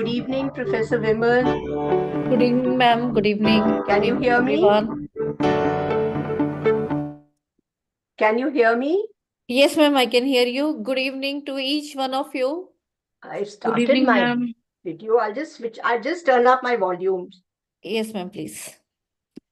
Good evening, Professor Vimal. Good evening, ma'am. Good evening. Can Good you evening, hear me? everyone. Can you hear me? Yes, ma'am, I can hear you. Good evening to each one of you. I Good started evening, my ma'am. video. I'll just turn up my volumes. Yes, ma'am, please.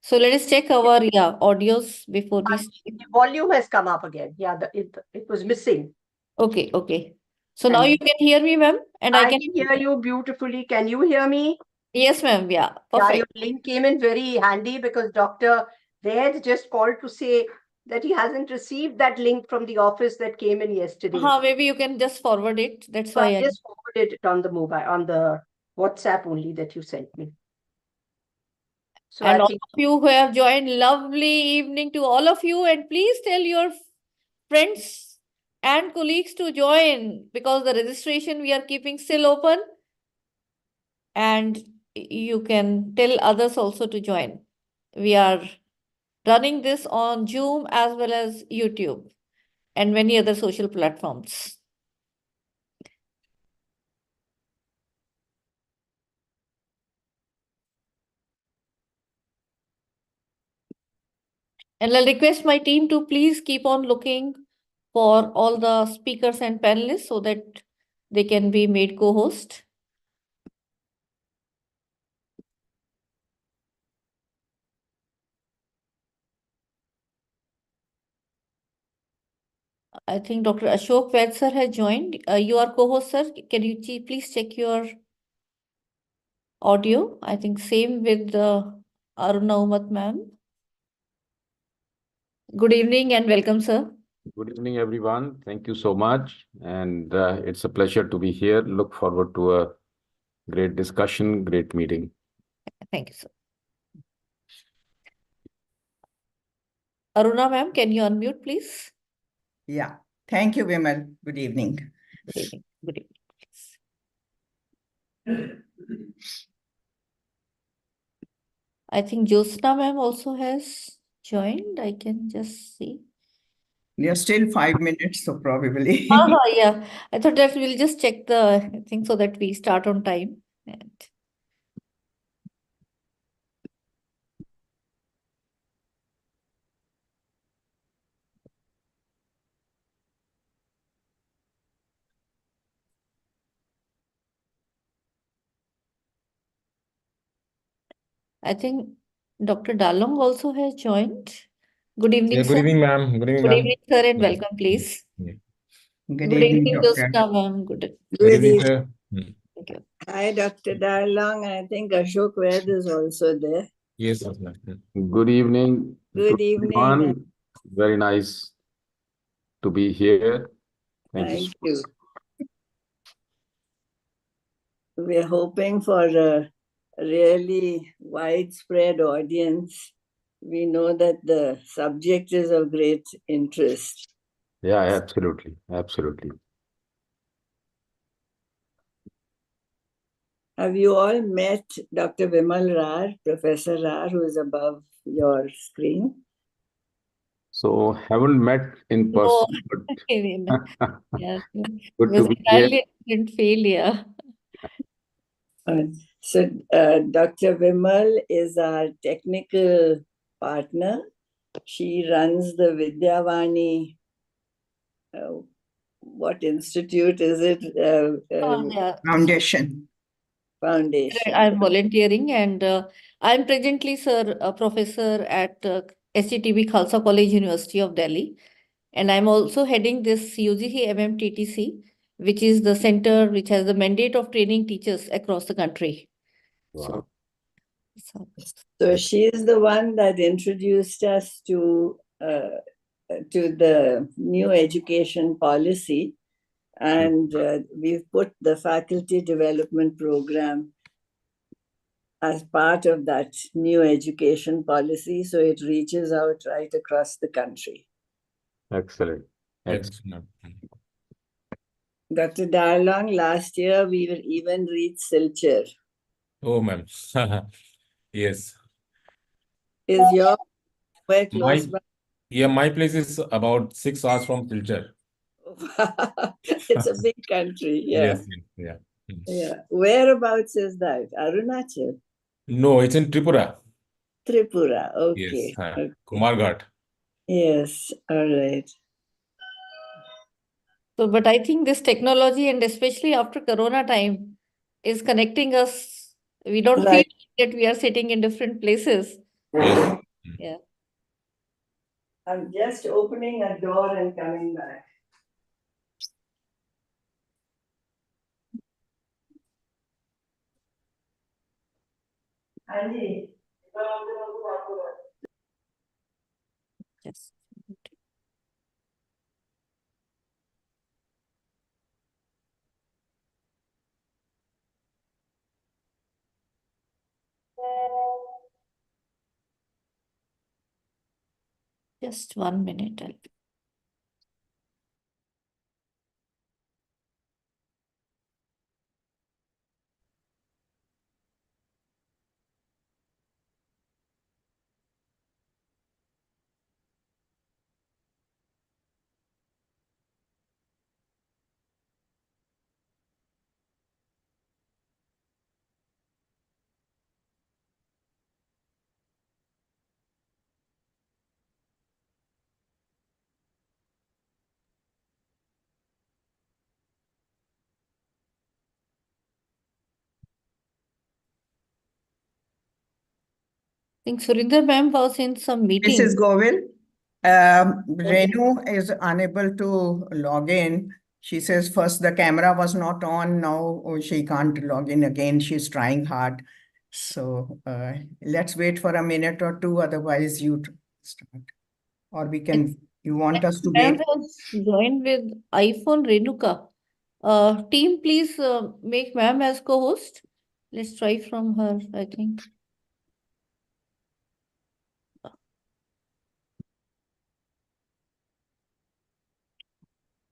So let us check our audios before we start. The volume has come up again. Yeah, it was missing. Okay. So now And you can hear me, ma'am, and I I can. can hear you beautifully. Can you hear me? Yes, ma'am. Yeah, Yeah, your perfect. link came in very handy because Dr. Ved just called to say that he hasn't received that link from the office that came in yesterday. Maybe you can just forward it. That's So I why I. just forwarded it on the on the WhatsApp only that you sent me. So I And all think of you who have joined, lovely evening to all of you. And please tell your friends and colleagues to join because the registration we are keeping still open. And you can tell others also to join. We are running this on Zoom as well as YouTube and many other social platforms. And I'll request my team to please keep on looking for all the speakers and panelists so that they can be made co-host. I think Dr. Ashok Vaid sir has joined. You are co-host, sir. Can you please check your audio? I think same with Aruna Umat ma'am. Good evening and welcome, sir. Good evening, everyone. Thank you so much. And it's a pleasure to be here. Look forward to a great discussion, great meeting. Thank you, sir. Aruna ma'am, can you unmute, please? Yeah. Thank you, Vimal. Good evening. Good evening. Good evening. I think Jyotsna ma'am also has joined. I can just see. You're still 5 minutes, so probably. Yeah. I thought that we'll just check the thing so that we start on time. And I think Dr. Dalong also has joined. Good evening, Yeah, sir. good evening, ma'am. Good evening, Good ma'am. evening, sir, and Yeah. welcome, please. Yeah. Good evening, Doctor. Jyotsna ma'am. Good Good evening, evening. sir. Thank you. Hi, Dr. Darlong. I think Ashok Ved is also there. Yes, ma'am. Good evening Good to evening. everyone. Very nice to be here. Thank you. We're hoping for a really widespread audience. We know that the subject is of great interest. Yeah, absolutely. Absolutely. Have you all met Dr. Vimal Rar, Professor Rar, who is above your screen? So haven't met in person, but Yeah, it good was to be here. entirely a different failure. So Dr. Vimal is our technical partner. She runs the Vidyavani, what institute is it? Yeah. Foundation. Foundation. I'm volunteering and I'm presently, sir, a professor at SCTB Khalsa College, University of Delhi. And I'm also heading this UGC-MMTTC, which is the center which has the mandate of training teachers across the country. Wow. So she is the one that introduced us to the new education policy. And we've put the faculty development program as part of that new education policy. So it reaches out right across the country. Excellent. Yes, ma'am. Dr. Darlong, last year we were even reached Silchar. Oh, ma'am. Yes. Is your where close My by? yeah, my place is about 6 hours from Silchar. It's a big country, yeah. Yes, yeah. Yeah. Whereabouts is that? Arunachal? No, it's in Tripura. Tripura. Yes, Okay. Okay. Kumarghat. Yes. All right. So, but I think this technology, and especially after Corona time, is connecting us. We don't feel Right. that we are sitting in different places. Yes. Yeah. I'm just opening a door and coming back. Andy. Yes. Just 1 minute. I think Surinder ma'am was in some meeting. Mrs. Govil, Renu is unable to log in. She says first the camera was not on, now she can't log in again. She's trying hard. So let's wait for a minute or two, otherwise you start. Or we can, you want us to Ma'am wait? has joined with iPhone Renuka. Team, please make ma'am as co-host. Let's try from her, I think.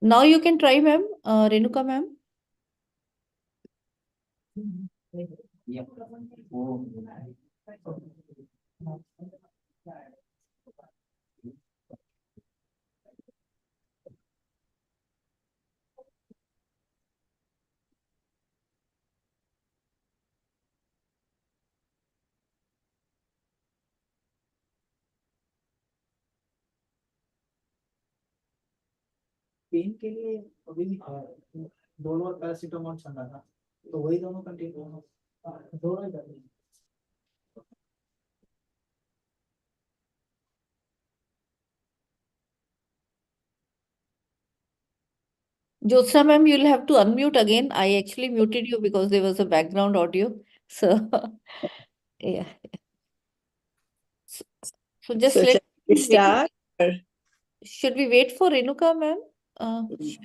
Now you can try, ma'am. Renuka ma'am. Pen के लिए अभी दोनों और paracetamol चल रहा था तो वही दोनों कंटिन्यू दोनों ही करनी Jyotsna ma'am, you'll have to unmute again. I actually muted you because there was a background audio. So, yeah. So just So let shall we me wait. start? Or Should we wait for Renuka ma'am?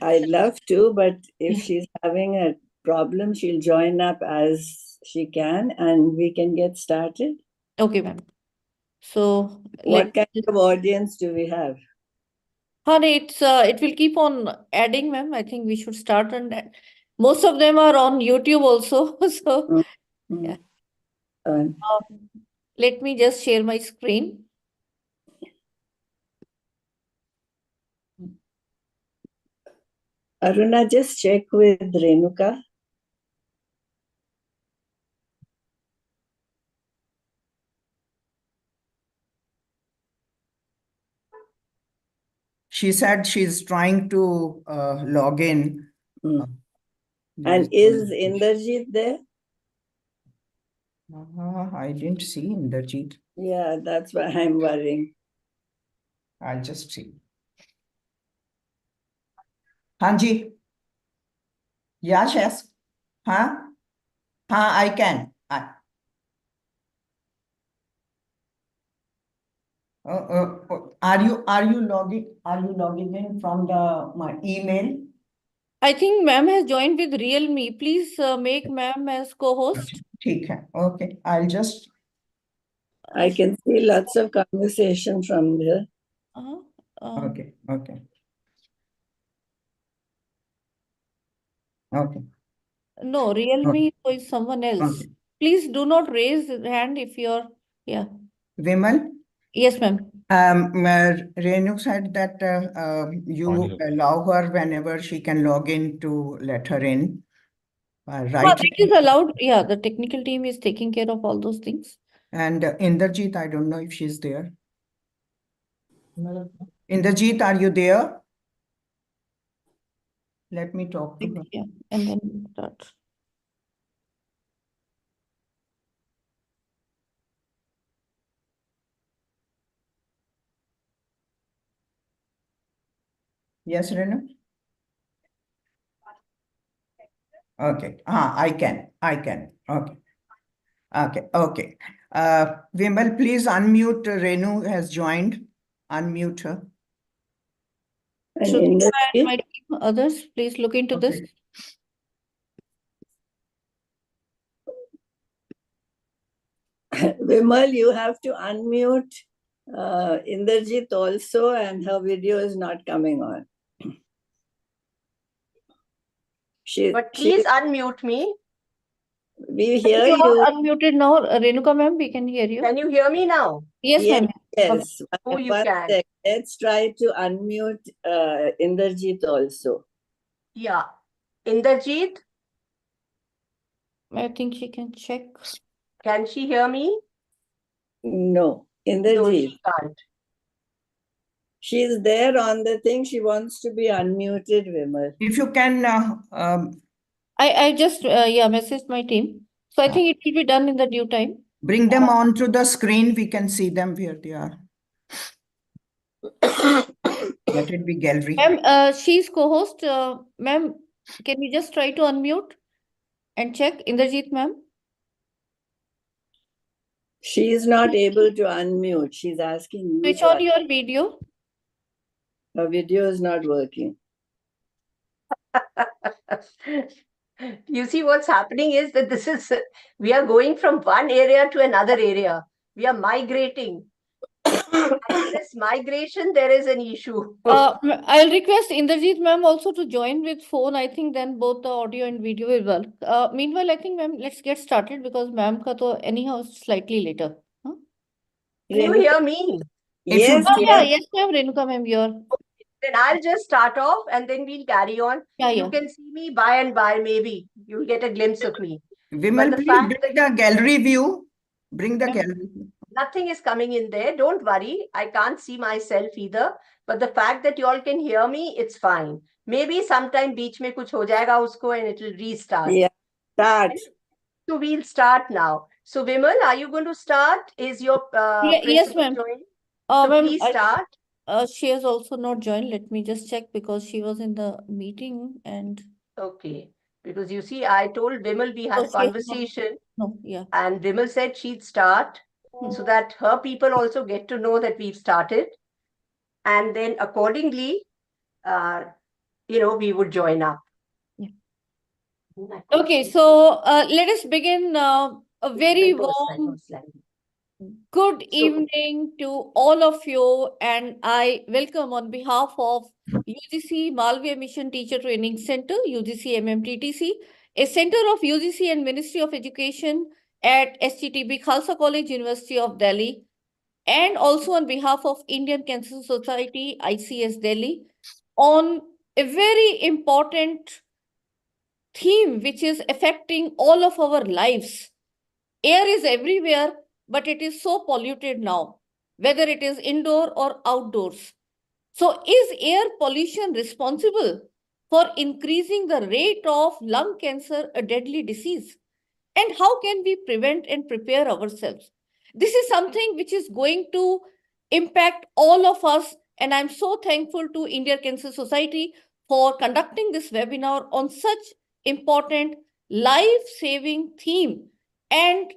I'd love to, but if Yeah. she's having a problem, she'll join up as she can and we can get started. Okay, ma'am. So What kind of audience do we have? Honey, it will keep on adding, ma'am. I think we should start on that. Most of them are on YouTube also. So yeah. Let me just share my screen. Aruna, just check with Renuka. She said she's trying to log in. And is Inderjeet there? I didn't see Inderjeet. Yeah, that's why I'm worrying. I'll just see. Hanji. Yes. Huh? I can. Are you logging in from my email? I think ma'am has joined with Realme. Please make ma'am as co-host. Okay, I'll just. I can see lots of conversation from there. Okay. No, Realme is someone else. Okay. Please do not raise hand if you're, yeah. Vimal? Yes, ma'am. Renu said that you allow her whenever she can log in to let her in. right? It is allowed. Yeah, the technical team is taking care of all those things. And Inderjeet, I don't know if she's there. Madam, Inderjeet, are you there? Let me talk to her. Yeah, and then start. Yes, Renu? Okay. I can. Okay. Okay. Vimal, please unmute. Renu has joined. Unmute her. And So in the my team, others, please look into this. Okay. Vimal, you have to unmute Inderjit also, and her video is not coming on. But please unmute me. We hear You you. are unmuted now, Renuka ma'am. We can hear you. Can you hear me now? Yes, Yes, ma'am. yes. Oh, you One can. sec. Let's try to unmute Inderjit also. Yeah. Inderjeet, I think she can check. Can she hear me? No, No, Inderjit. she can't. She's there on the thing. She wants to be unmuted, Vimal. If you can, I just messaged my team. So I think it will be done in the due time. bring them onto the screen, we can see them where they are. Let it be gallery. Ma'am, she's co-host. Ma'am, can you just try to unmute and check? Inderjeet ma'am? She is not able to unmute. She's asking you. Switch on your video. Her video is not working. You see, what's happening is that we are going from one area to another area. We are migrating. And in this migration, there is an issue. I'll request Inderjeet ma'am also to join with phone. I think then both the audio and video will work. Meanwhile, I think ma'am, let's get started because ma'am ka to anyhow slightly later. Huh? Can you hear me? Yes, Yes, ma'am, Renuka ma'am, you're. Then I'll just start off and then we'll carry on. Yeah. You can see me by and by, maybe. You'll get a glimpse of me. Vimal, the please fact bring the gallery view. Bring the Yeah. gallery. Nothing is coming in there. Don't worry. I can't see myself either. But the fact that you all can hear me, it's fine. Maybe sometime beach mein kuch ho jayega usko and it'll restart. Yeah, start. So we'll start now. So Vimal, are you going to start? Is your Yes, principal ma'am. joining? So Ma'am, please start. she has also not joined. Let me just check because she was in the meeting and. Okay. Because you see, I told Vimal we had a she has not- conversation. No, yeah. And Vimal said she'd start so that her people also get to know that we've started. And then accordingly, we would join up. Yeah. Okay, so let us begin a very warm good evening to all of you, and I welcome on behalf of UGC Malviya Mission Teacher Training Center, UGC-MMTTC, a center of UGC and Ministry of Education at STTB Khalsa College, University of Delhi, and also on behalf of Indian Cancer Society, ICS Delhi, on a very important theme which is affecting all of our lives. Air is everywhere, but it is so polluted now, whether it is indoor or outdoors. So is air pollution responsible for increasing the rate of lung cancer, a deadly disease? And how can we prevent and prepare ourselves? This is something which is going to impact all of us. And I'm so thankful to Indian Cancer Society for conducting this webinar on such important life-saving theme. And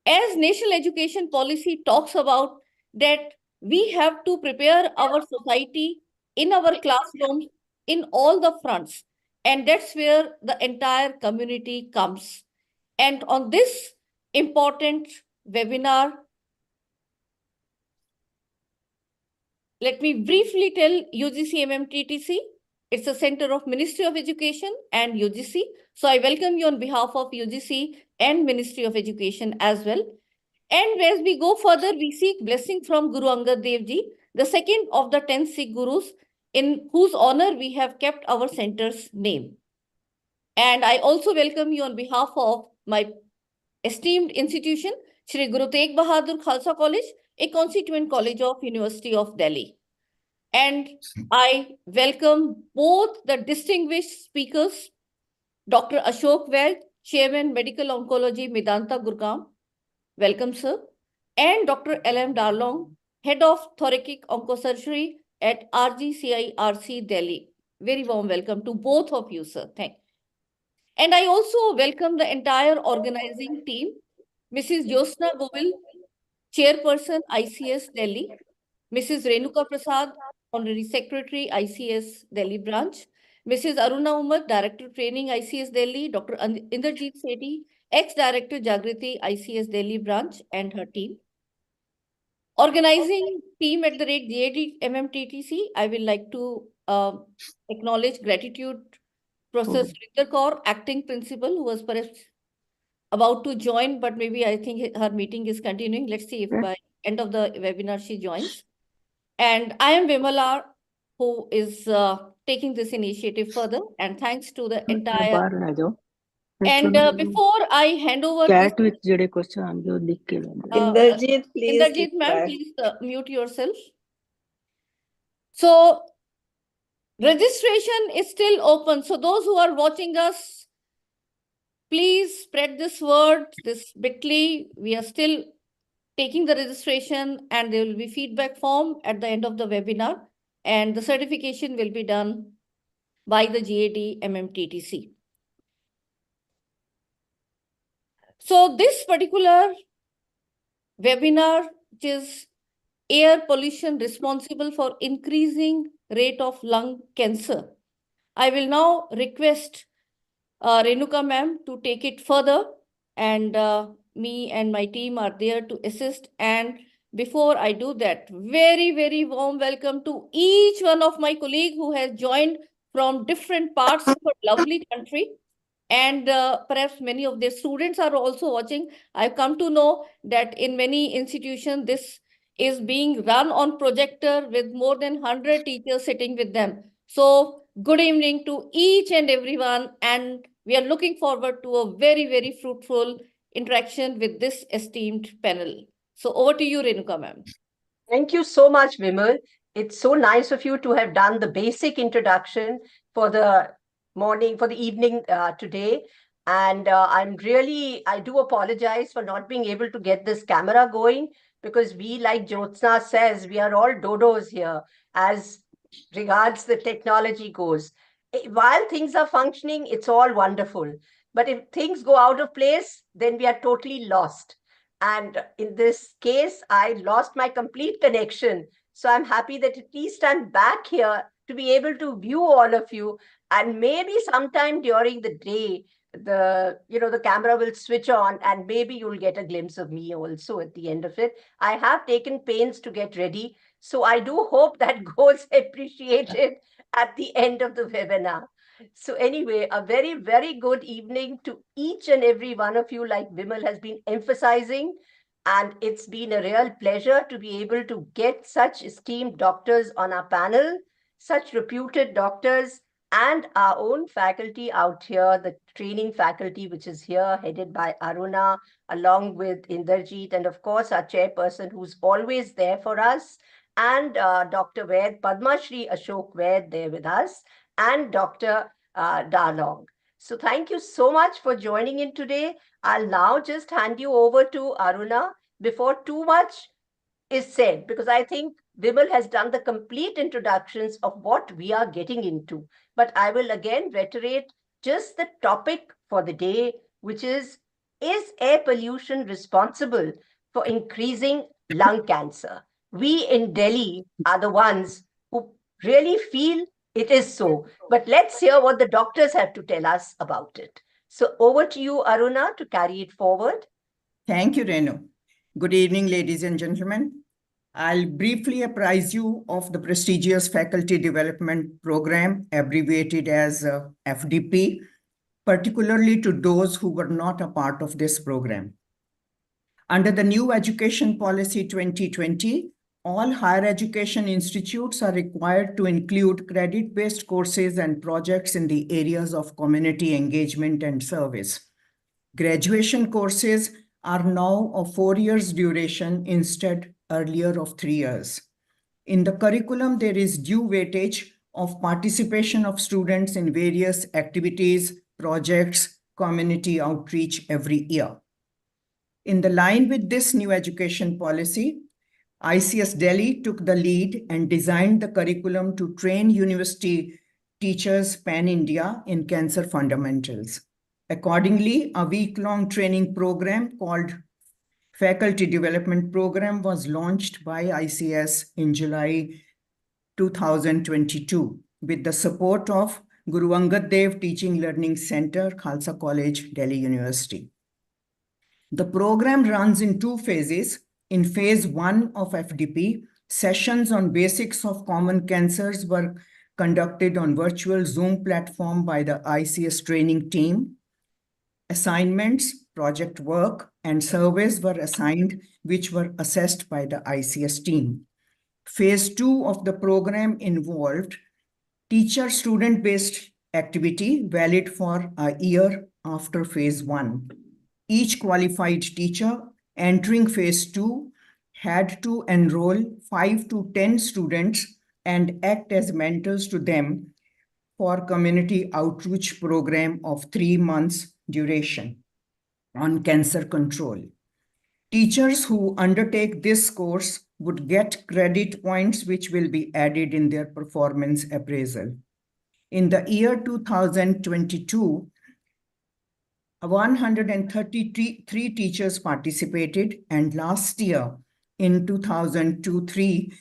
as national education policy talks about that we have to prepare our society in our classrooms in all the fronts. And that's where the entire community comes. And on this important webinar, let me briefly tell UGC-MMTTC. It's a center of Ministry of Education and UGC. So I welcome you on behalf of UGC and Ministry of Education as well. And as we go further, we seek blessing from Guru Angad Dev Ji, the second of the 10 Sikh Gurus, in whose honor we have kept our center's name. And I also welcome you on behalf of my esteemed institution, Shri Guru Tegh Bahadur Khalsa College, a constituent college of University of Delhi. And I welcome both the distinguished speakers, Dr. Ashok Vaid, Chairman Medical Oncology, Medanta, Gurgaon. Welcome, sir. And Dr. L.M. Darlong, Head of Thoracic Oncosurgery at RGCIRC, Delhi. Very warm welcome to both of you, sir. Thank you. And I also welcome the entire organizing team, Mrs. Josna Govil, Chairperson, ICS Delhi, Mrs. Renuka Prasad, Honorary Secretary, ICS Delhi Branch, Mrs. Aruna Umar, Director Training, ICS Delhi, Dr. Inderjeet Sethi, Ex-Director Jagriti, ICS Delhi Branch, and her team. Organizing team at the rate GAD-MMTTC, I will like to acknowledge gratitude Professor Surinder Kaur, acting principal, who was perhaps about to join, but maybe I think her meeting is continuing. Let's see if by end of the webinar she joins. And I am Vimala, who is taking this initiative further. And thanks to the entire. And before I hand over this, Inderjeet, please. Inderjeet ma'am, please mute yourself. So registration is still open. So those who are watching us, please spread this word, this bit.ly. We are still taking the registration and there will be feedback form at the end of the webinar. And the certification will be done by the GAD-MMTTC. So this particular webinar, which is air pollution responsible for increasing rate of lung cancer, I will now request Renuka ma'am to take it further, and me and my team are there to assist. And before I do that, very, very warm welcome to each one of my colleagues who has joined from different parts of our lovely country. And perhaps many of their students are also watching. I've come to know that in many institutions, this is being run on projector with more than 100 teachers sitting with them. So good evening to each and everyone. And we are looking forward to a very, very fruitful interaction with this esteemed panel. So over to you, Renuka ma'am. Thank you so much, Vimal. It's so nice of you to have done the basic introduction for the morning, for the evening today. And I do apologize for not being able to get this camera going, because we, like Jyotsna says, we are all dodos here as regards the technology goes. While things are functioning, it's all wonderful. But if things go out of place, then we are totally lost. And in this case, I lost my complete connection. So I'm happy that at least I'm back here to be able to view all of you. And maybe sometime during the day, the camera will switch on and maybe you'll get a glimpse of me also at the end of it. I have taken pains to get ready. So I do hope that goes appreciated at the end of the webinar. So anyway, a very, very good evening to each and every one of you, like Vimal has been emphasizing. And it's been a real pleasure to be able to get such esteemed doctors on our panel, such reputed doctors, and our own faculty out here, the training faculty, which is here headed by Aruna, along with Inderjeet, and of course, our chairperson who's always there for us, and Dr. Vaid, Padma Shri Ashok Vaid there with us, and Dr. Darlong. So thank you so much for joining in today. I'll now just hand you over to Aruna before too much is said, because I think Vimal has done the complete introductions of what we are getting into. But I will again reiterate just the topic for the day, which is air pollution responsible for increasing lung cancer? We in Delhi are the ones who really feel it is so. But let's hear what the doctors have to tell us about it. So over to you, Aruna, to carry it forward. Thank you, Renu. Good evening, ladies and gentlemen. I'll briefly apprise you of the prestigious Faculty Development Program, abbreviated as FDP, particularly to those who were not a part of this program. Under the new Education Policy 2020, All higher education institutes are required to include credit-based courses and projects in the areas of community engagement and service. Graduation courses are now of 4 years duration instead earlier of 3 years. In the curriculum, there is due weightage of participation of students in various activities, projects, community outreach every year. In the line with this new education policy, ICS Delhi took the lead and designed the curriculum to train university teachers pan-India in cancer fundamentals. Accordingly, a week-long training program called Faculty Development Program was launched by ICS in July 2022 with the support of Guru Angad Dev Teaching Learning Center, Khalsa College, Delhi University. The program runs in 2 phases. In phase 1 of FDP, sessions on basics of common cancers were conducted on virtual Zoom platform by the ICS training team. Assignments, project work, and surveys were assigned, which were assessed by the ICS team. Phase 2 of the program involved teacher-student-based activity valid for a year after phase 1. Each qualified teacher entering phase 2 had to enroll 5 to 10 students and act as mentors to them for community outreach program of 3 months duration on cancer control. Teachers who undertake this course would get credit points which will be added in their performance appraisal. In the year 2022, 133 teachers participated, and last year in 2023,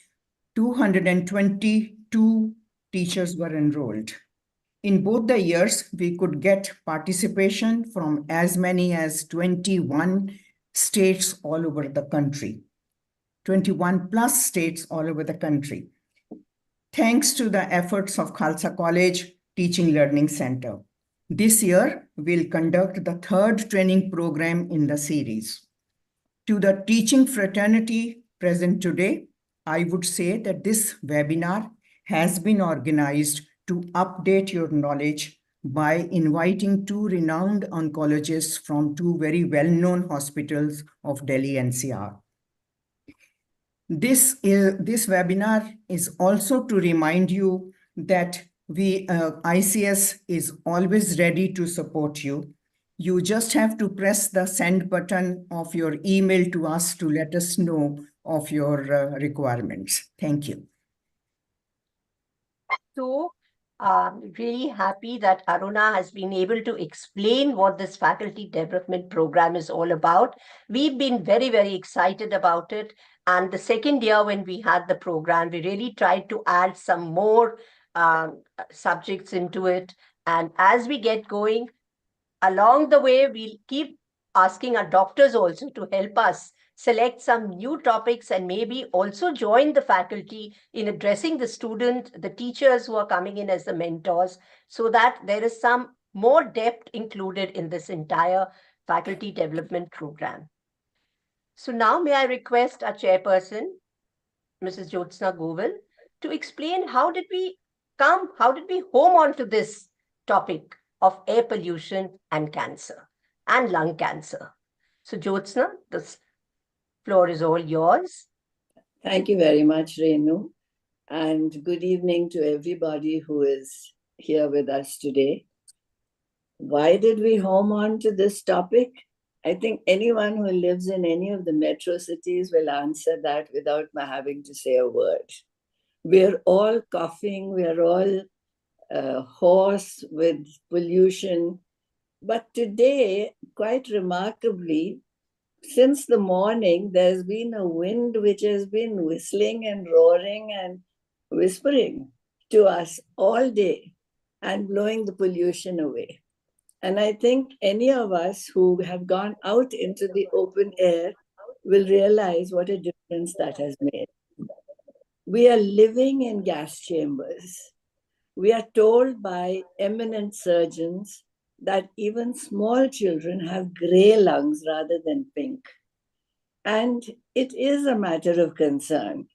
222 teachers were enrolled. In both the years, we could get participation from as many as 21 states all over the country, 21 plus states all over the country, thanks to the efforts of Khalsa College Teaching Learning Center. This year, we'll conduct the 3rd training program in the series. To the teaching fraternity present today, I would say that this webinar has been organized to update your knowledge by inviting 2 renowned oncologists from 2 very well-known hospitals of Delhi NCR. This webinar is also to remind you that ICS is always ready to support you. You just have to press the send button of your email to us to let us know of your requirements. Thank you. So, really happy that Aruna has been able to explain what this faculty development program is all about. We've been very, very excited about it. And the second year when we had the program, we really tried to add some more subjects into it. And as we get going, along the way, we'll keep asking our doctors also to help us select some new topics and maybe also join the faculty in addressing the student, the teachers who are coming in as the mentors, so that there is some more depth included in this entire faculty development program. So now may I request our chairperson, Mrs. Jyotsna Govil, to explain how did we home onto this topic of air pollution and cancer and lung cancer. So Jyotsna, the floor is all yours. Thank you very much, Renu. And good evening to everybody who is here with us today. Why did we home on to this topic? I think anyone who lives in any of the metro cities will answer that without my having to say a word. We're all coughing, we're all hoarse with pollution. But today, quite remarkably, since the morning, there's been a wind which has been whistling and roaring and whispering to us all day and blowing the pollution away. And I think any of us who have gone out into the open air will realize what a difference that has made. We are living in gas chambers. We are told by eminent surgeons that even small children have gray lungs rather than pink. And it is a matter of concern.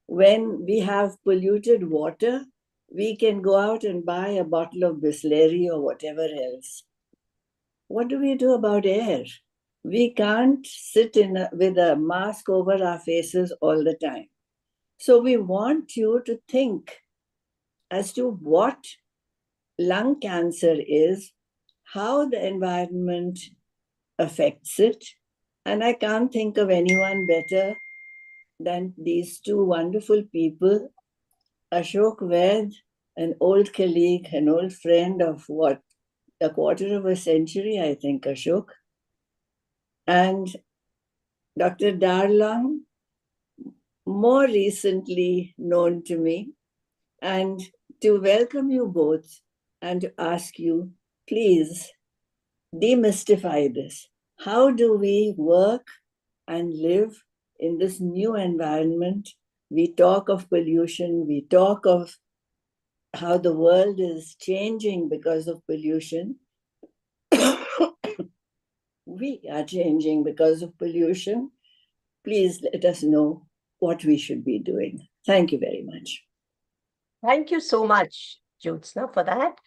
When we have polluted water, we can go out and buy a bottle of Bisleri or whatever else. What do we do about air? We can't sit with a mask over our faces all the time. So we want you to think as to what lung cancer is, how the environment affects it. And I can't think of anyone better than these two wonderful people, Ashok Ved, an old colleague, an old friend of what, a quarter of a century, I think, Ashok, and Dr. Darlang, more recently known to me, and to welcome you both and to ask you, please demystify this. How do we work and live in this new environment? We talk of pollution, we talk of how the world is changing because of pollution. We are changing because of pollution. Please let us know what we should be doing. Thank you very much. Thank you so much, Jyotsna, for that.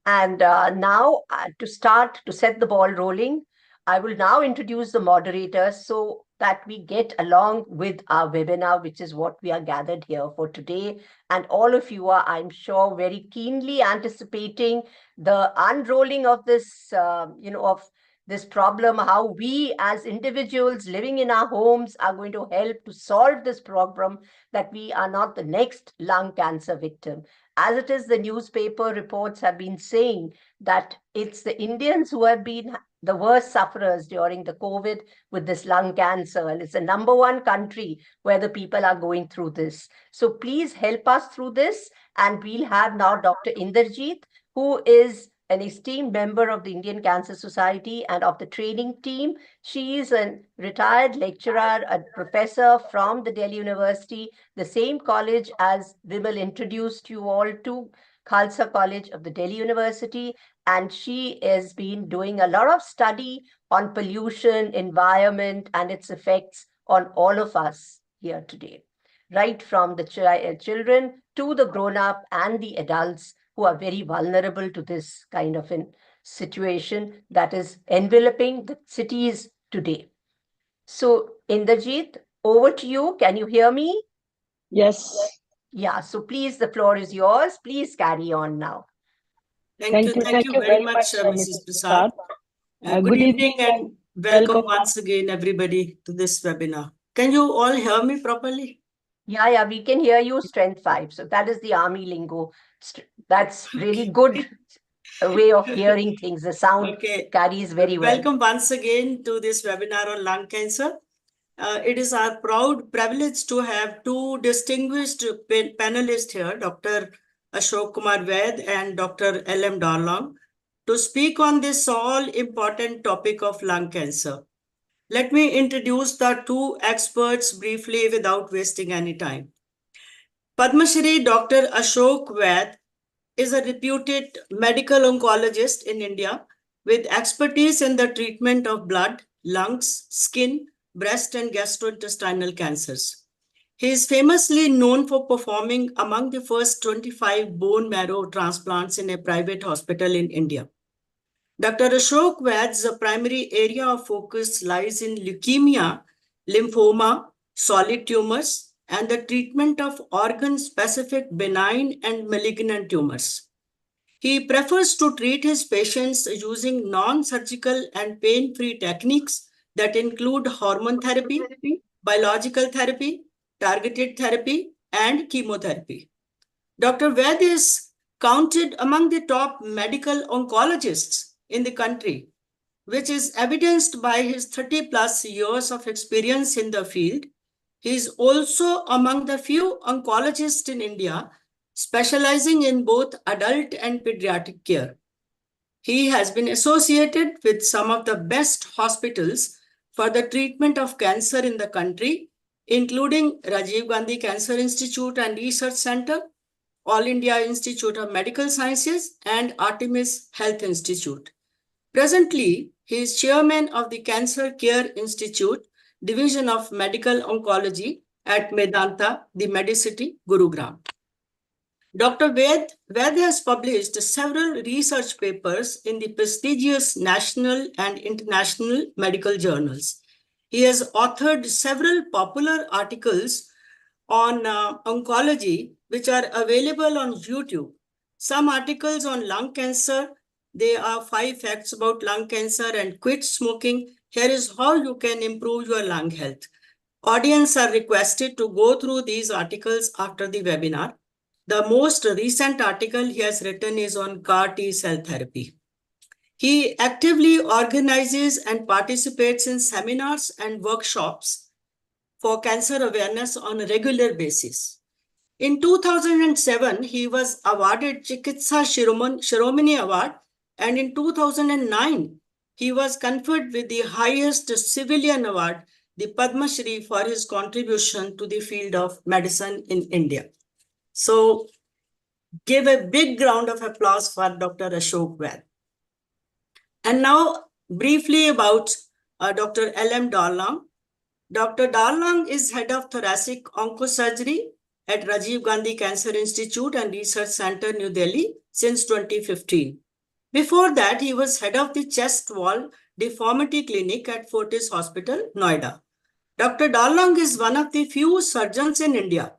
And now to set the ball rolling, I will now introduce the moderators so that we get along with our webinar, which is what we are gathered here for today. And all of you are, I'm sure, very keenly anticipating the unrolling of this, of this problem, how we as individuals living in our homes are going to help to solve this problem, that we are not the next lung cancer victim. As it is, the newspaper reports have been saying that it's the Indians who have been the worst sufferers during the COVID with this lung cancer. And it's the #1 country where the people are going through this. So please help us through this. And we'll have now Dr. Inderjeet, who is an esteemed member of the Indian Cancer Society and of the training team. She is a retired lecturer, a professor from the Delhi University, the same college as Vimal introduced you all to, Khalsa College of the Delhi University. And she has been doing a lot of study on pollution, environment, and its effects on all of us here today, right from the children to the grown-up and the adults who are very vulnerable to this kind of a situation that is enveloping the cities today. So, Inderjeet, over to you. Can you hear me? Yes. Yeah, so please, the floor is yours. Please carry on now. Thank you very much, Mrs. Prasad. Good evening and welcome once again, everybody, to this webinar. Can you all hear me properly? Yeah, we can hear you strength 5. So that is the army lingo. That's really good way of hearing things. The sound carries very well. Welcome once again to this webinar on lung cancer. It is our proud privilege to have two distinguished panelists here, Dr. Ashok Kumar Ved and Dr. L.M. Darlang, to speak on this all-important topic of lung cancer. Let me introduce the two experts briefly without wasting any time. Padma Shri Dr. Ashok Ved is a reputed medical oncologist in India with expertise in the treatment of blood, lungs, skin, breast, and gastrointestinal cancers. He is famously known for performing among the first 25 bone marrow transplants in a private hospital in India. Dr. Ashok Ved's primary area of focus lies in leukemia, lymphoma, solid tumors, and the treatment of organ-specific benign and malignant tumors. He prefers to treat his patients using non-surgical and pain-free techniques that include hormone therapy, biological therapy, targeted therapy, and chemotherapy. Dr. Ved is counted among the top medical oncologists in the country, which is evidenced by his 30+ years of experience in the field. He is also among the few oncologists in India specializing in both adult and pediatric care. He has been associated with some of the best hospitals for the treatment of cancer in the country, including Rajiv Gandhi Cancer Institute and Research Center, All India Institute of Medical Sciences, and Artemis Health Institute. Presently, he is chairman of the Cancer Care Institute, Division of Medical Oncology, at Medanta, the Medicity, Gurugram. Dr. Ved has published several research papers in the prestigious national and international medical journals. He has authored several popular articles on oncology, which are available on YouTube. Some articles on lung cancer. There are 5 facts about lung cancer and quit smoking. Here is how you can improve your lung health. Audience are requested to go through these articles after the webinar. The most recent article he has written is on CAR T cell therapy. He actively organizes and participates in seminars and workshops for cancer awareness on a regular basis. In 2007, he was awarded Chikitsa Shiromani Award, and in 2009, he was conferred with the highest civilian award, the Padma Shri, for his contribution to the field of medicine in India. So, give a big round of applause for Dr. Ashok Ved. And now, briefly about Dr. L.M. Darlang. Dr. Darlang is head of thoracic oncosurgery at Rajiv Gandhi Cancer Institute and Research Center, New Delhi, since 2015. Before that, he was head of the chest wall deformity clinic at Fortis Hospital, Noida. Dr. Darlang is one of the few surgeons in India.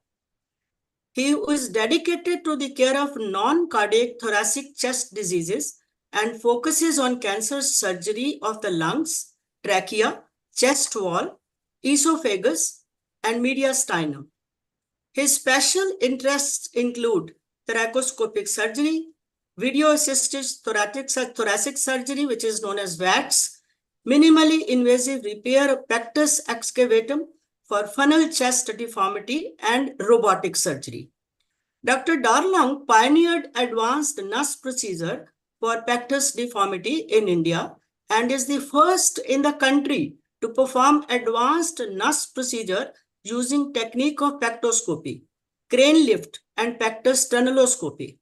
He is dedicated to the care of non-cardiac thoracic chest diseases and focuses on cancer surgery of the lungs, trachea, chest wall, esophagus, and mediastinum. His special interests include thoracoscopic surgery, video-assisted thoracic surgery, which is known as VATS, minimally invasive repair of pectus excavatum for funnel chest deformity, and robotic surgery. Dr. Darlang pioneered advanced NUS procedure for pectus deformity in India and is the first in the country to perform advanced NUS procedure using technique of pectoscopy, crane lift, and pectus tunneloscopy.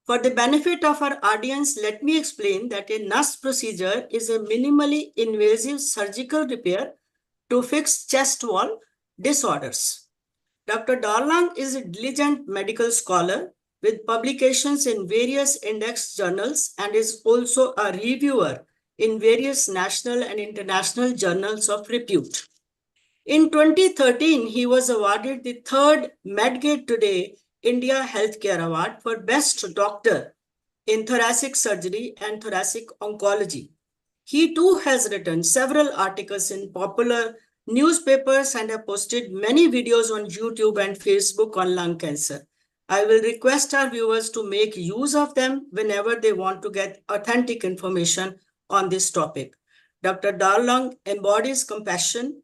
For the benefit of our audience, let me explain that a NUS procedure is a minimally invasive surgical repair to fix chest wall disorders. Dr. Darlang is a diligent medical scholar with publications in various index journals and is also a reviewer in various national and international journals of repute. In 2013, he was awarded the 3rd Medgate Today India Healthcare Award for Best Doctor in Thoracic Surgery and Thoracic Oncology. He too has written several articles in popular newspapers and have posted many videos on YouTube and Facebook on lung cancer. I will request our viewers to make use of them whenever they want to get authentic information on this topic. Dr. Darlang embodies compassion,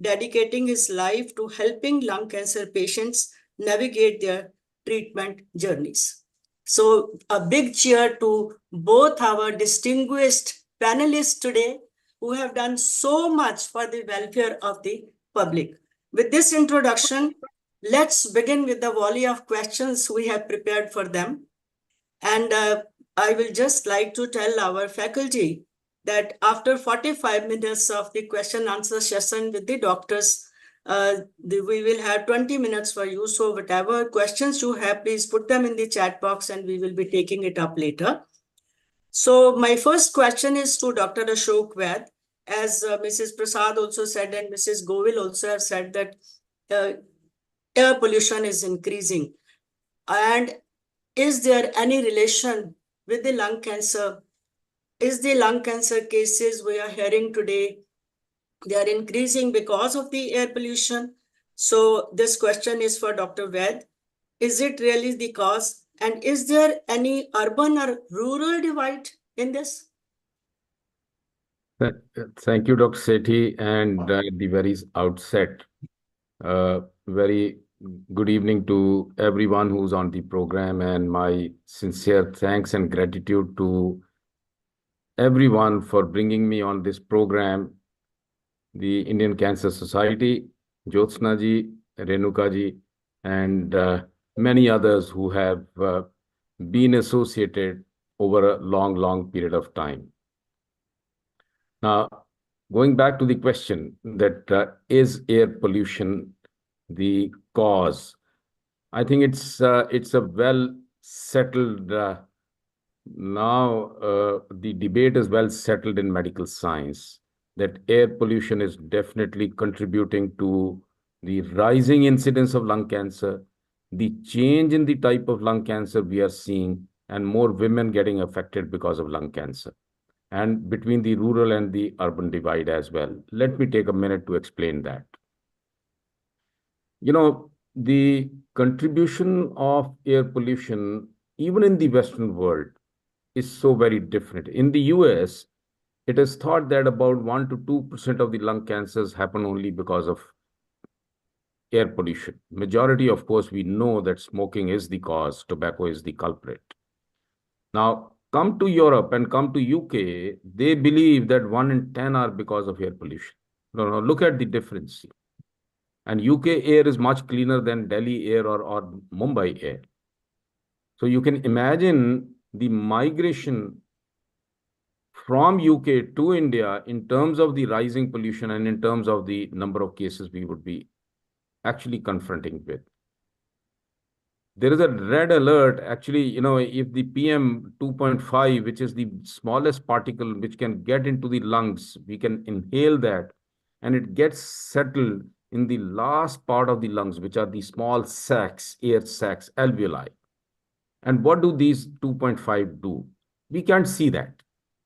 dedicating his life to helping lung cancer patients navigate their treatment journeys. So a big cheer to both our distinguished panelists today who have done so much for the welfare of the public. With this introduction, let's begin with the volley of questions we have prepared for them. And I will just like to tell our faculty that after 45 minutes of the question answer session with the doctors, we will have 20 minutes for you. So whatever questions you have, please put them in the chat box and we will be taking it up later. So my first question is to Dr. Ashok Ved. As Mrs. Prasad also said and Mrs. Govil also have said that air pollution is increasing. And is there any relation with the lung cancer? Is the lung cancer cases we are hearing today, they are increasing because of the air pollution? So this question is for Dr. Ved. Is it really the cause? And is there any urban or rural divide in this? Thank you, Dr. Sethi. And at the very outset, very good evening to everyone who's on the program, and my sincere thanks and gratitude to everyone for bringing me on this program, the Indian Cancer Society, Jyotsna ji, Renuka ji, and many others who have been associated over a long period of time. Now, going back to the question that is air pollution the cause. I think it's a well settled now. The debate is well settled in medical science that air pollution is definitely contributing to the rising incidence of lung cancer, the change in the type of lung cancer we are seeing, and more women getting affected because of lung cancer, and between the rural and the urban divide as well. Let me take a minute to explain that. The contribution of air pollution, even in the Western world, is so very different. In the US, it is thought that about 1 to 2% of the lung cancers happen only because of air pollution. Majority, of course, we know that smoking is the cause, tobacco is the culprit. Now, come to Europe and come to UK, they believe that 1 in 10 are because of air pollution. No, look at the difference. And UK air is much cleaner than Delhi air or Mumbai air. So you can imagine the migration from UK to India in terms of the rising pollution and in terms of the number of cases we would be actually confronting with. There is a red alert. Actually, if the PM 2.5, which is the smallest particle which can get into the lungs, we can inhale that, and it gets settled in the last part of the lungs, which are the small sacs, air sacs, alveoli. And what do these 2.5 do? We can't see that.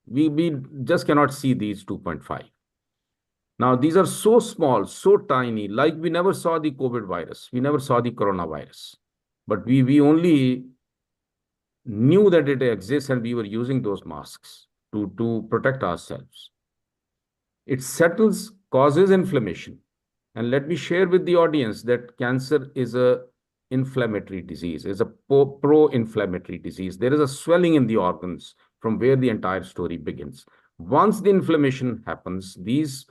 We just cannot see these 2.5. Now, these are so small, so tiny, like we never saw the COVID virus. We never saw the coronavirus. But we only knew that it exists, and we were using those masks to protect ourselves. It settles, causes inflammation. And let me share with the audience that cancer is a inflammatory disease, is a pro-inflammatory disease. There is a swelling in the organs from where the entire story begins. Once the inflammation happens, these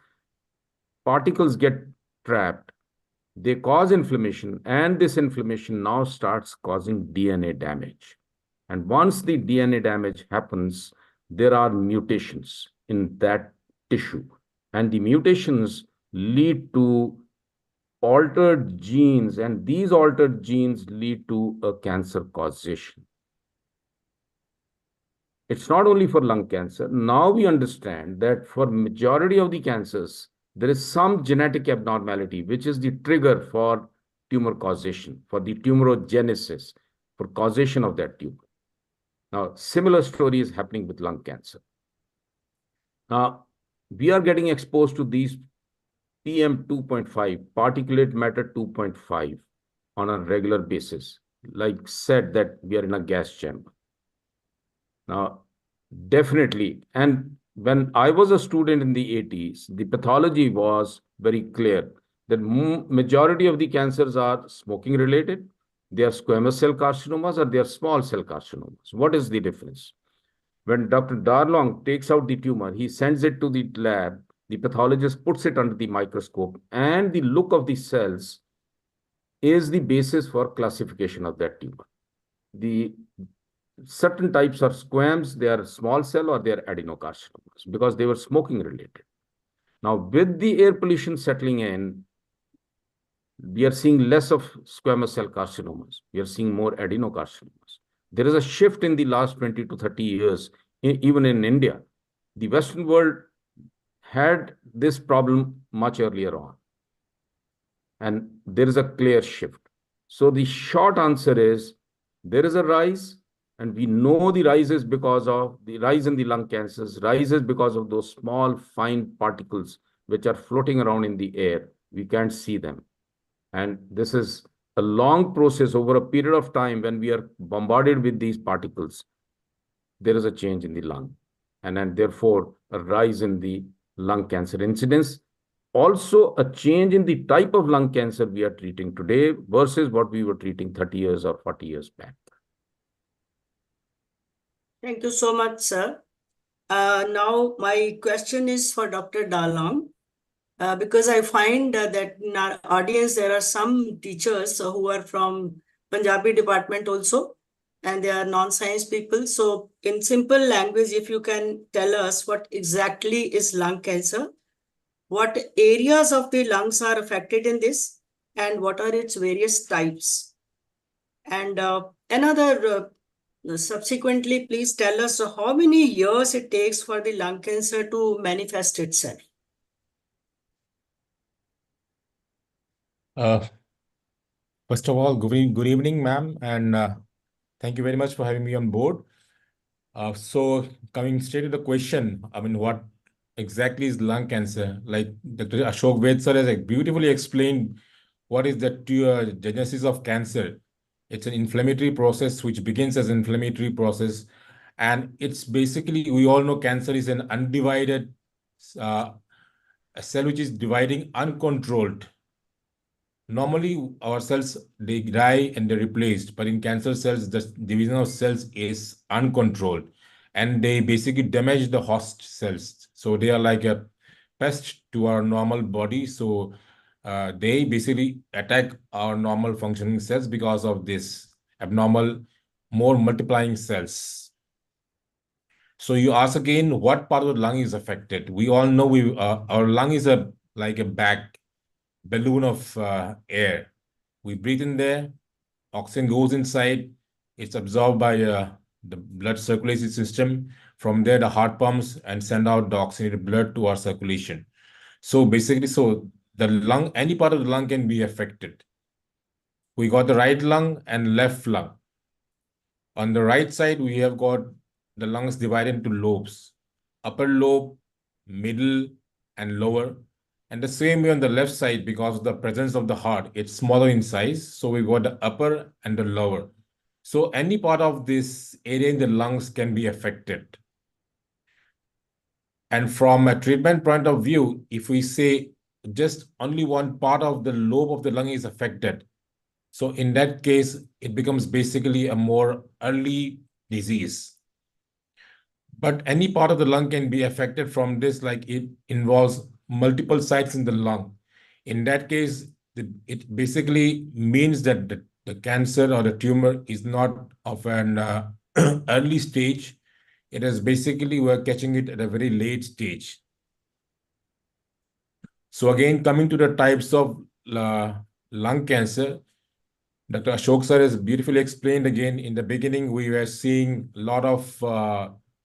particles get trapped, they cause inflammation, and this inflammation now starts causing DNA damage. And once the DNA damage happens, there are mutations in that tissue. And the mutations lead to altered genes, and these altered genes lead to a cancer causation. It's not only for lung cancer. Now we understand that for majority of the cancers, there is some genetic abnormality, which is the trigger for tumor causation, for the tumorogenesis, for causation of that tumor. Now, similar story is happening with lung cancer. Now, we are getting exposed to these PM 2.5, particulate matter 2.5 on a regular basis. Like said that we are in a gas chamber. Now, definitely, and when I was a student in the 80s, the pathology was very clear that majority of the cancers are smoking related. They are squamous cell carcinomas or they are small cell carcinomas. What is the difference? When Dr. Darlong takes out the tumor, he sends it to the lab, the pathologist puts it under the microscope, and the look of the cells is the basis for classification of that tumor. The certain types are squams, they are small cell or they are adenocarcinomas because they were smoking related. Now, with the air pollution settling in, we are seeing less of squamous cell carcinomas. We are seeing more adenocarcinomas. There is a shift in the last 20 to 30 years, even in India. The Western world had this problem much earlier on. And there is a clear shift. So the short answer is there is a rise, and we know the rise is because of the rise in the lung cancers, rises because of those small, fine particles which are floating around in the air. We can't see them. And this is a long process over a period of time. When we are bombarded with these particles, there is a change in the lung, and therefore a rise in the lung cancer incidence. Also, a change in the type of lung cancer we are treating today versus what we were treating 30 years or 40 years back. Thank you so much, sir. Now, my question is for Dr. Darlong, because I find that in our audience, there are some teachers who are from Punjabi department also, and they are non-science people. So in simple language, if you can tell us what exactly is lung cancer, what areas of the lungs are affected in this, and what are its various types? And subsequently, please tell us how many years it takes for the lung cancer to manifest itself. First of all, good evening, ma'am, and thank you very much for having me on board. So coming straight to the question, I mean, what exactly is lung cancer? Like Dr. Ashok Ved sir has beautifully explained what is the genesis of cancer. It's an inflammatory process which begins as an inflammatory process. And it's basically, we all know cancer is an undivided a cell which is dividing uncontrolled. Normally, our cells, they die and they're replaced, but in cancer cells, the division of cells is uncontrolled, and they basically damage the host cells. So they are like a pest to our normal body. So they basically attack our normal functioning cells because of this abnormal, more multiplying cells. So you ask again, what part of the lung is affected? We all know our lung is like a balloon of air. We breathe in there, oxygen goes inside, it's absorbed by the blood circulation system. From there, the heart pumps and send out the oxygenated blood to our circulation. So basically, the lung, any part of the lung can be affected. We got the right lung and left lung. On the right side, we have got the lungs divided into lobes, upper lobe, middle, and lower. And the same way on the left side, because of the presence of the heart, it's smaller in size. So we got the upper and the lower. So any part of this area in the lungs can be affected. And from a treatment point of view, if we say just only one part of the lobe of the lung is affected, so in that case, it becomes basically a more early disease. But any part of the lung can be affected from this, like it involves multiple sites in the lung. In that case, it basically means that the cancer or the tumor is not of an early stage. It is basically, we're catching it at a very late stage. So again, coming to the types of lung cancer, Dr. Ashok sir has beautifully explained again. In the beginning, we were seeing a lot of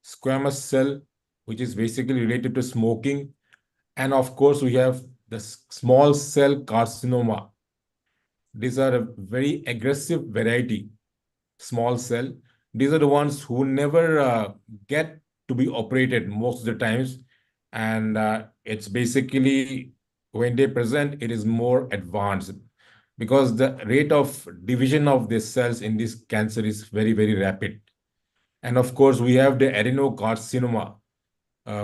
squamous cell, which is basically related to smoking. And of course, we have the small cell carcinoma. These are a very aggressive variety, small cell. These are the ones who never get to be operated most of the times. And it's basically, when they present, it is more advanced, because the rate of division of these cells in this cancer is very, very rapid. And of course, we have the adenocarcinoma,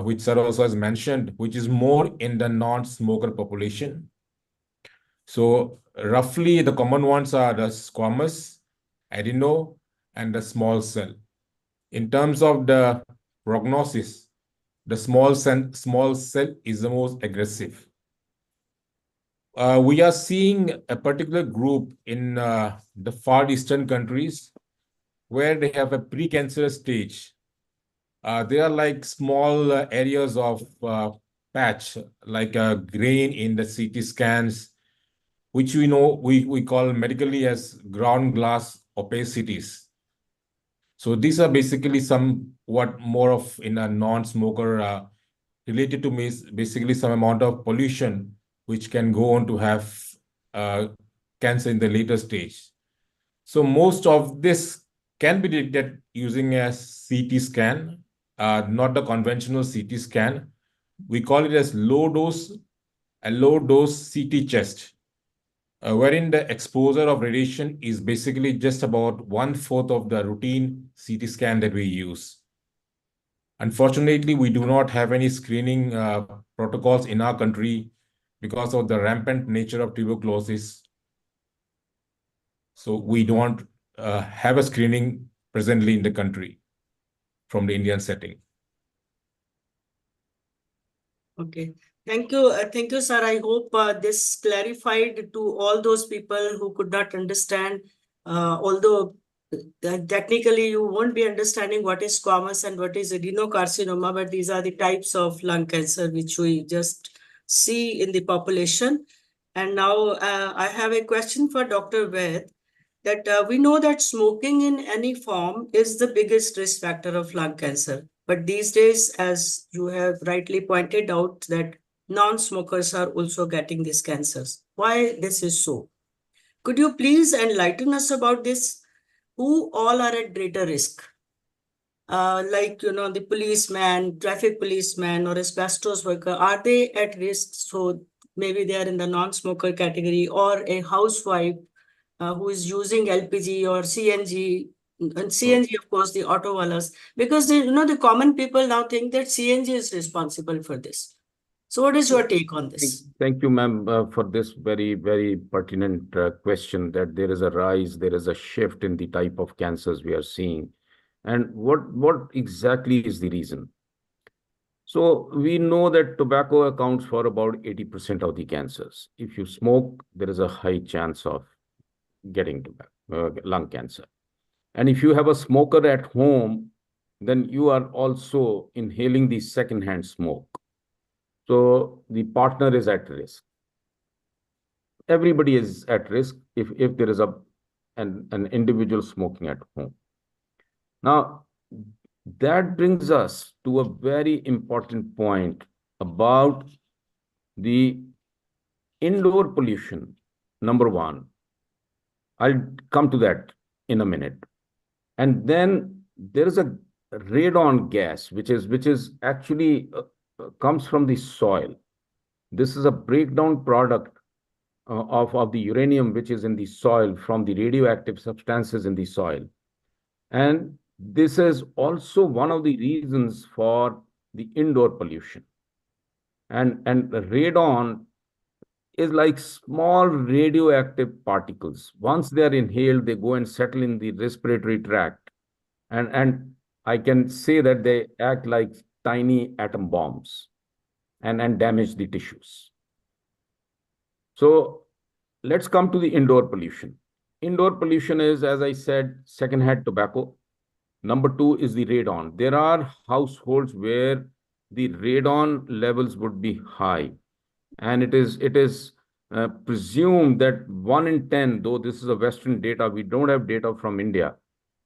which sir also has mentioned, which is more in the non-smoker population. So roughly the common ones are the squamous, adeno, and the small cell. In terms of the prognosis, the small cell is the most aggressive. We are seeing a particular group in the far eastern countries where they have a precancerous stage. They are like small areas of patch, like a grain in the CT scans, which we call medically as ground glass opacities. So these are basically somewhat more of in a non-smoker related to basically some amount of pollution, which can go on to have cancer in the later stage. So most of this can be detected using a CT scan, not the conventional CT scan. We call it as low dose CT chest, wherein the exposure of radiation is basically just about 1/4 of the routine CT scan that we use. Unfortunately, we do not have any screening protocols in our country because of the rampant nature of tuberculosis. So we don't have a screening presently in the country from the Indian setting. Okay. Thank you, sir. I hope this clarified to all those people who could not understand, although technically you won't be understanding what is squamous and what is adenocarcinoma, but these are the types of lung cancer which we just see in the population. And now I have a question for Dr. Ved, that we know that smoking in any form is the biggest risk factor of lung cancer. But these days, as you have rightly pointed out, that non-smokers are also getting these cancers. Why this is so? Could you please enlighten us about this? Who all are at greater risk? Like, the policeman, traffic policeman, or asbestos worker, are they at risk? So maybe they are in the non-smoker category, or a housewife who is using LPG or CNG. And CNG, of course, the auto wallahs, because the common people now think that CNG is responsible for this. So what is your take on this? Thank you, ma'am, for this very, very pertinent question, that there is a rise, there is a shift in the type of cancers we are seeing. And what exactly is the reason? So we know that tobacco accounts for about 80% of the cancers. If you smoke, there is a high chance of getting lung cancer. And if you have a smoker at home, then you are also inhaling the secondhand smoke. So the partner is at risk. Everybody is at risk if there is an individual smoking at home. Now, that brings us to a very important point about the indoor pollution. Number one, I'll come to that in a minute. And then there is a radon gas, which is actually comes from the soil. This is a breakdown product of the uranium which is in the soil from the radioactive substances in the soil. And this is also one of the reasons for the indoor pollution. And radon is like small radioactive particles. Once they are inhaled, they go and settle in the respiratory tract. And I can say that they act like tiny atom bombs and damage the tissues. So let's come to the indoor pollution. Indoor pollution is, as I said, secondhand tobacco. Number two is the radon. There are households where the radon levels would be high. And it is presumed that 1 in 10, though this is a Western data, we don't have data from India,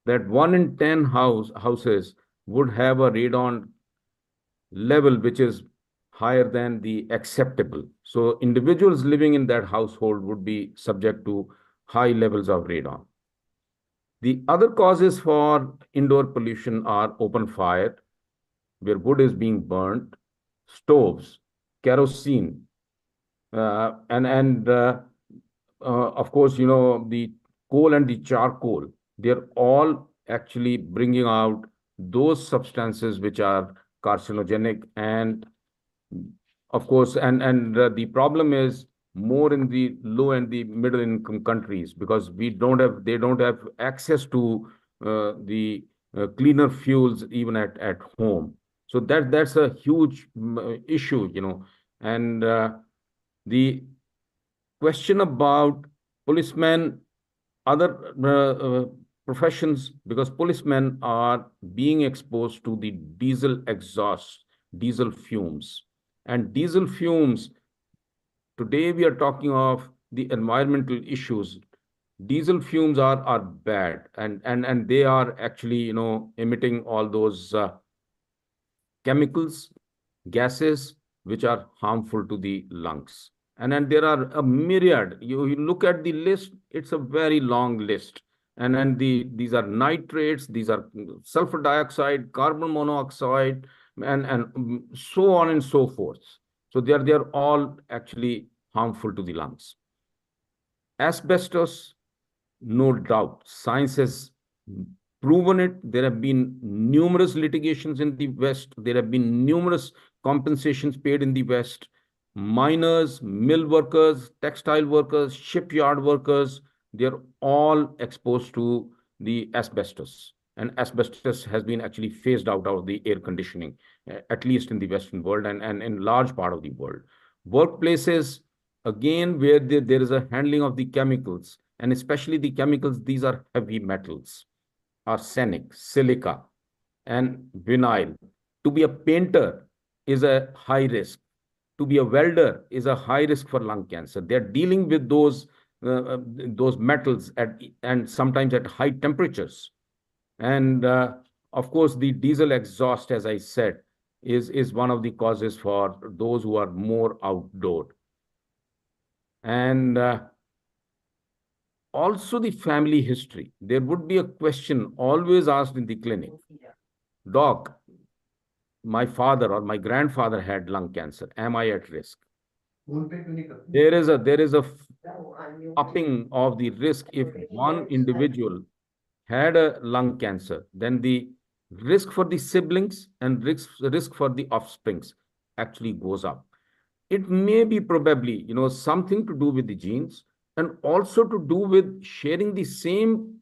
that 1 in 10 houses would have a radon level which is higher than the acceptable. So individuals living in that household would be subject to high levels of radon. The other causes for indoor pollution are open fire, where wood is being burnt, stoves, kerosene, and of course, the coal and the charcoal. They're all actually bringing out those substances which are carcinogenic, and of course, and the problem is more in the low and the middle income countries, because they don't have access to the cleaner fuels even at home. So that's a huge issue, and the question about policemen, other professions, because policemen are being exposed to the diesel exhaust, diesel fumes. And diesel fumes, today we are talking of the environmental issues. Diesel fumes are bad, and they are actually, emitting all those chemicals, gases, which are harmful to the lungs. And then there are a myriad. You look at the list, it's a very long list. And these are nitrates, these are sulfur dioxide, carbon monoxide, and so on and so forth. So they're all actually harmful to the lungs. Asbestos, no doubt, science has proven it. There have been numerous litigations in the West. There have been numerous compensations paid in the West. Miners, mill workers, textile workers, shipyard workers, they're all exposed to the asbestos. And asbestos has been actually phased out of the air conditioning, at least in the Western world and in large part of the world. Workplaces, again, where there is a handling of the chemicals, and especially the chemicals, these are heavy metals, arsenic, silica, and vinyl. To be a painter is a high risk. to be a welder is a high risk for lung cancer. They're dealing with those metals and sometimes at high temperatures. And of course, the diesel exhaust, as I said, is one of the causes for those who are more outdoor. And also the family history. There would be a question always asked in the clinic. Doc, my father or my grandfather had lung cancer. Am I at risk? There is a upping of the risk. If one individual had a lung cancer, then the risk for the siblings and risk for the offsprings actually goes up. It may be probably, something to do with the genes and also to do with sharing the same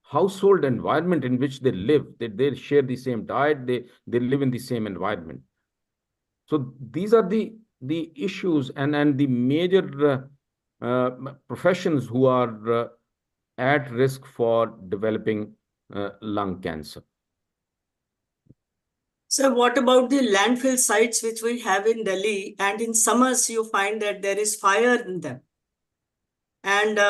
household environment in which they live. They share the same diet, they live in the same environment. So these are the issues and the major professions who are at risk for developing lung cancer. So what about the landfill sites which we have in Delhi, and in summers you find that there is fire in them? And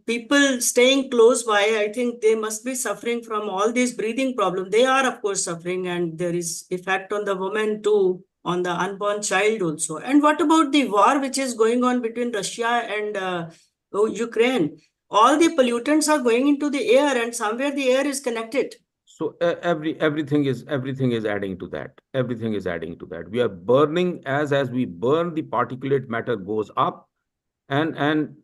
people staying close by, I think they must be suffering from all these breathing problems. They are, of course, suffering, and there is effect on the woman too, on the unborn child also. And what about the war which is going on between Russia and Ukraine? All the pollutants are going into the air, and somewhere the air is connected. So everything is adding to that. Everything is adding to that. We are burning as we burn, the particulate matter goes up, and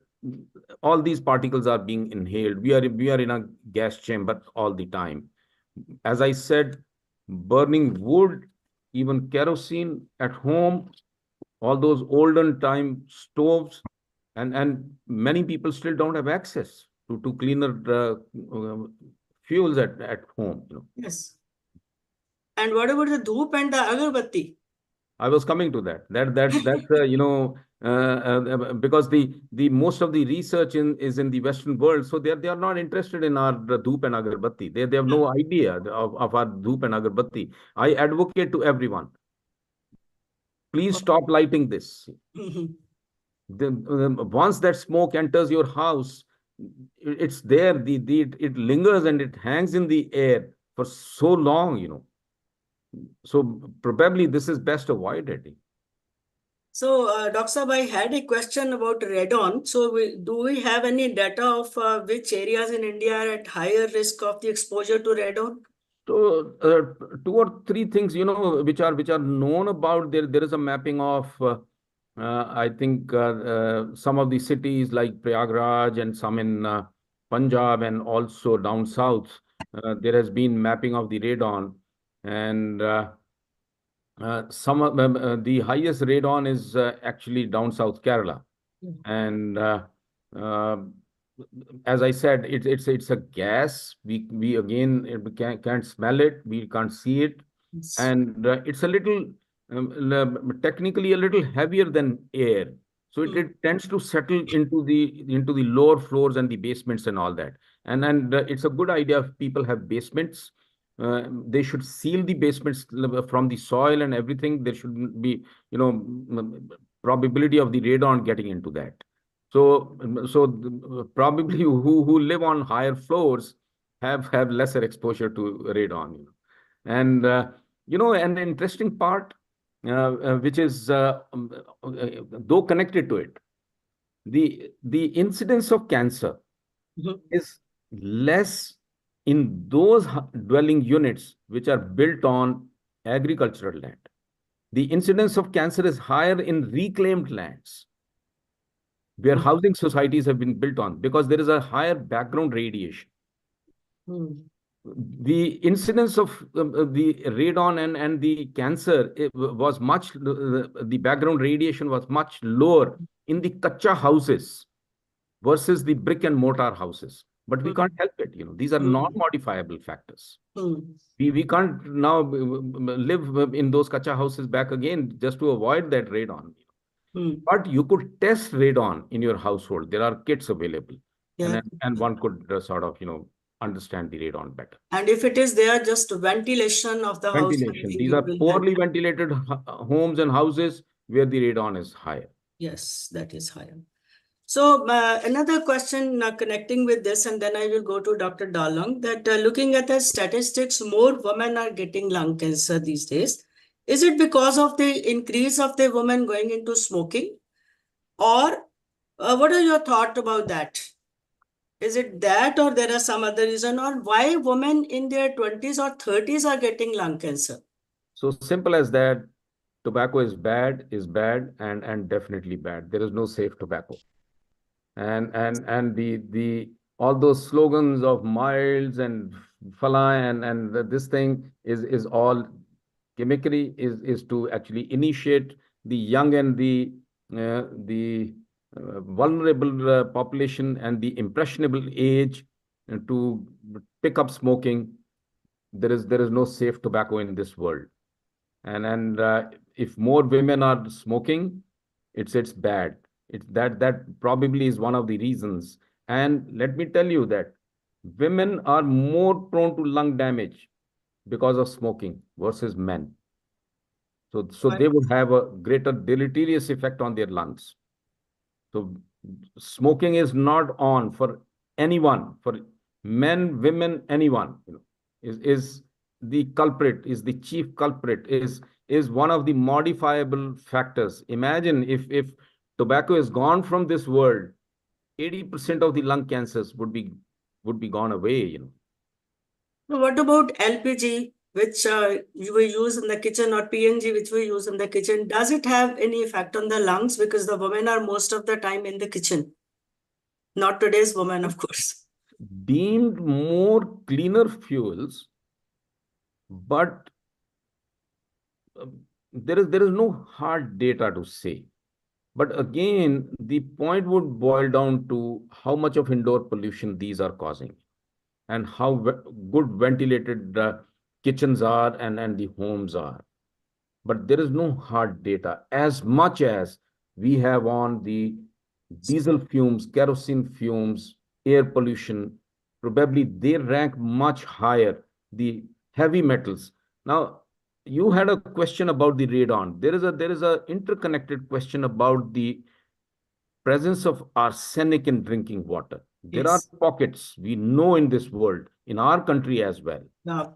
all these particles are being inhaled. We are in a gas chamber all the time. As I said, burning wood, even kerosene at home, all those olden time stoves, and many people still don't have access to cleaner fuels at home. Yes. And what about the dhoop and the agarbatti? I was coming to that. That's because the most of the research is in the Western world, so they are not interested in our dhoop and agarbatti. They have no idea of our dhoop and agarbatti. I advocate to everyone, please stop lighting this. Once that smoke enters your house, it's there. It lingers and it hangs in the air for so long. So probably this is best avoided. So, Dr. Saab, I had a question about radon. So, do we have any data of which areas in India are at higher risk of the exposure to radon? So, 2 or 3 things, which are known about. There is a mapping of, I think, some of the cities like Prayagraj and some in Punjab and also down south. There has been mapping of the radon, and some of the highest radon is actually down south Kerala. And as I said, it's a gas. We again can't smell it, we can't see it, and it's a little technically a little heavier than air. So it tends to settle into the lower floors and the basements and all that. And it's a good idea if people have basements. They should seal the basements from the soil and everything. There shouldn't be, probability of the radon getting into that. So probably who live on higher floors have lesser exposure to radon. And an interesting part, which is though connected to it, the incidence of cancer is less in those dwelling units which are built on agricultural land. The incidence of cancer is higher in reclaimed lands where housing societies have been built on, because there is a higher background radiation. The incidence of the radon and the cancer was much, the background radiation was much lower in the kacha houses versus the brick and mortar houses. But we can't help it. These are non-modifiable factors. We can't now live in those kacha houses back again just to avoid that radon. But you could test radon in your household. There are kits available, and one could sort of understand the radon better. And if it is there, just ventilation of the house. Ventilation. These are poorly ventilated homes and houses. where the radon is higher. Yes, that is higher. So another question connecting with this, and then I will go to Dr. Dalong, that looking at the statistics, more women are getting lung cancer these days. Is it because of the increase of the women going into smoking? Or what are your thoughts about that? Is it that, or there are some other reason, or why women in their 20s or 30s are getting lung cancer? So simple as that, tobacco is bad, and definitely bad. There is no safe tobacco. And the all those slogans of milds and fala and this thing is all chemically is to actually initiate the young and the vulnerable population and the impressionable age to pick up smoking. There is no safe tobacco in this world. And if more women are smoking, it's bad. That probably is one of the reasons. And let me tell you that women are more prone to lung damage because of smoking versus men. So they would have a greater deleterious effect on their lungs. So smoking is not on for anyone, for men, women, anyone, is the culprit, is the chief culprit, is one of the modifiable factors. Imagine if tobacco is gone from this world, 80% of the lung cancers would be gone away. So what about LPG, which you will use in the kitchen, or PNG, which we use in the kitchen? Does it have any effect on the lungs? Because the women are most of the time in the kitchen. Not today's women, of course. Deemed more cleaner fuels, but there is no hard data to say. But again, the point would boil down to how much of indoor pollution these are causing and how good ventilated the kitchens are and the homes are. But there is no hard data. As much as we have on the diesel fumes, kerosene fumes, air pollution, probably they rank much higher, the heavy metals. Now, you had a question about the radon. There is a interconnected question about the presence of arsenic in drinking water. There are Yes. pockets we know in this world, in our country as well, Yeah.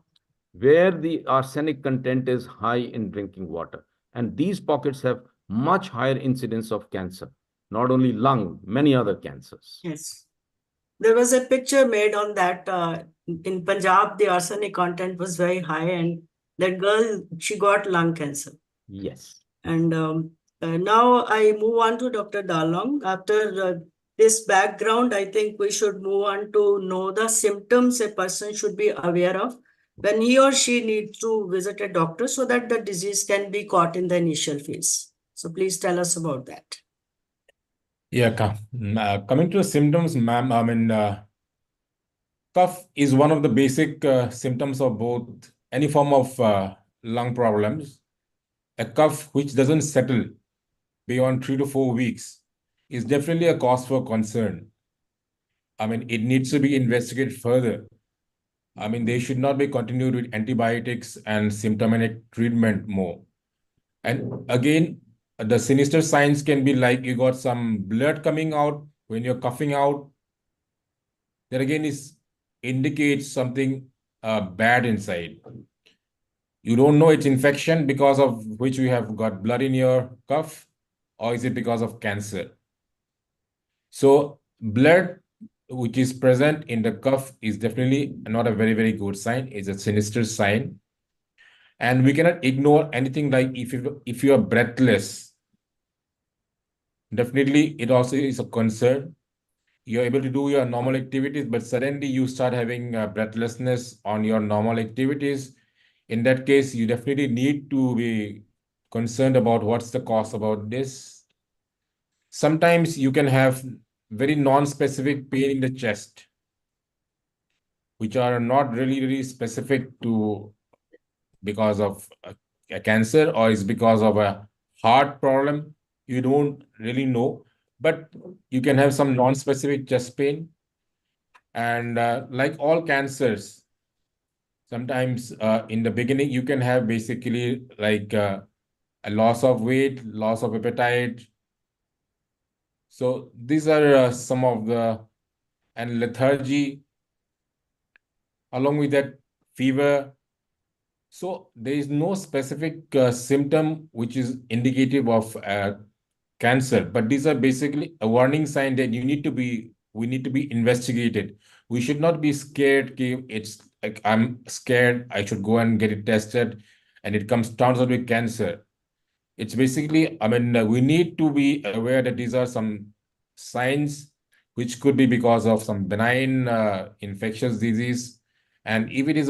where the arsenic content is high in drinking water. And these pockets have much higher incidence of cancer, not only lung, many other cancers. Yes. There was a picture made on that in Punjab, the arsenic content was very high, and that girl, she got lung cancer. Yes. And now I move on to Dr. Dalong. After this background, I think we should move on to know the symptoms a person should be aware of when he or she needs to visit a doctor so that the disease can be caught in the initial phase. So please tell us about that. Yeah, coming to the symptoms, ma'am, I mean, cough is one of the basic symptoms of both any form of lung problems. A cough which doesn't settle beyond 3 to 4 weeks is definitely a cause for concern. I mean, it needs to be investigated further. I mean, they should not be continued with antibiotics and symptomatic treatment more. And again, the sinister signs can be like you got some blood coming out when you're coughing out. That again indicates something bad inside. You don't know it's infection because of which you have got blood in your cough, or is it because of cancer? So blood which is present in the cough is definitely not a very, very good sign. It's a sinister sign. And we cannot ignore anything like if you are breathless, definitely it also is a concern. You're able to do your normal activities, but suddenly you start having breathlessness on your normal activities. In that case, you definitely need to be concerned about what's the cause about this. Sometimes you can have very non-specific pain in the chest, which are not really specific to because of a cancer or is because of a heart problem. You don't really know, but you can have some non-specific chest pain. And like all cancers, sometimes in the beginning, you can have basically like a loss of weight, loss of appetite. So these are some of and lethargy, along with that fever. So there is no specific symptom which is indicative of cancer, but these are basically a warning sign that we need to be investigated. We should not be scared. Okay, it's like I'm scared, I should go and get it tested, and it turns out to be cancer. It's basically, we need to be aware that these are some signs which could be because of some benign infectious disease. And if it is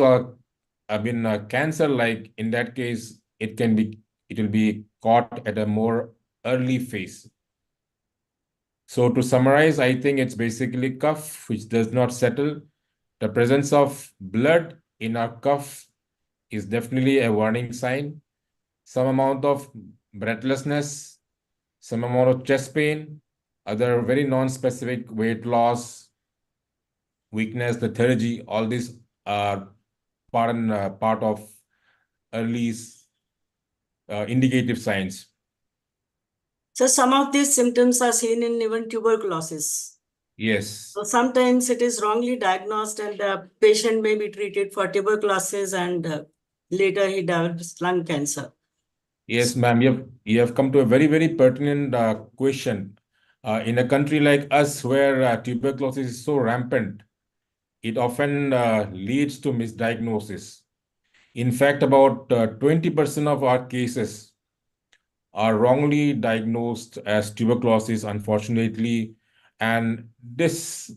cancer, like in that case, it will be caught at a more early phase. So to summarize, I think it's basically cough which does not settle. The presence of blood in our cough is definitely a warning sign. Some amount of breathlessness, some amount of chest pain, other very non-specific weight loss, weakness, lethargy, all these are part of early indicative signs. So some of these symptoms are seen in even tuberculosis. Yes. So sometimes it is wrongly diagnosed and the patient may be treated for tuberculosis and later he develops lung cancer. Yes, ma'am. You have come to a very, very pertinent question. In a country like us where tuberculosis is so rampant, it often leads to misdiagnosis. In fact, about 20% of our cases are wrongly diagnosed as tuberculosis, unfortunately. And this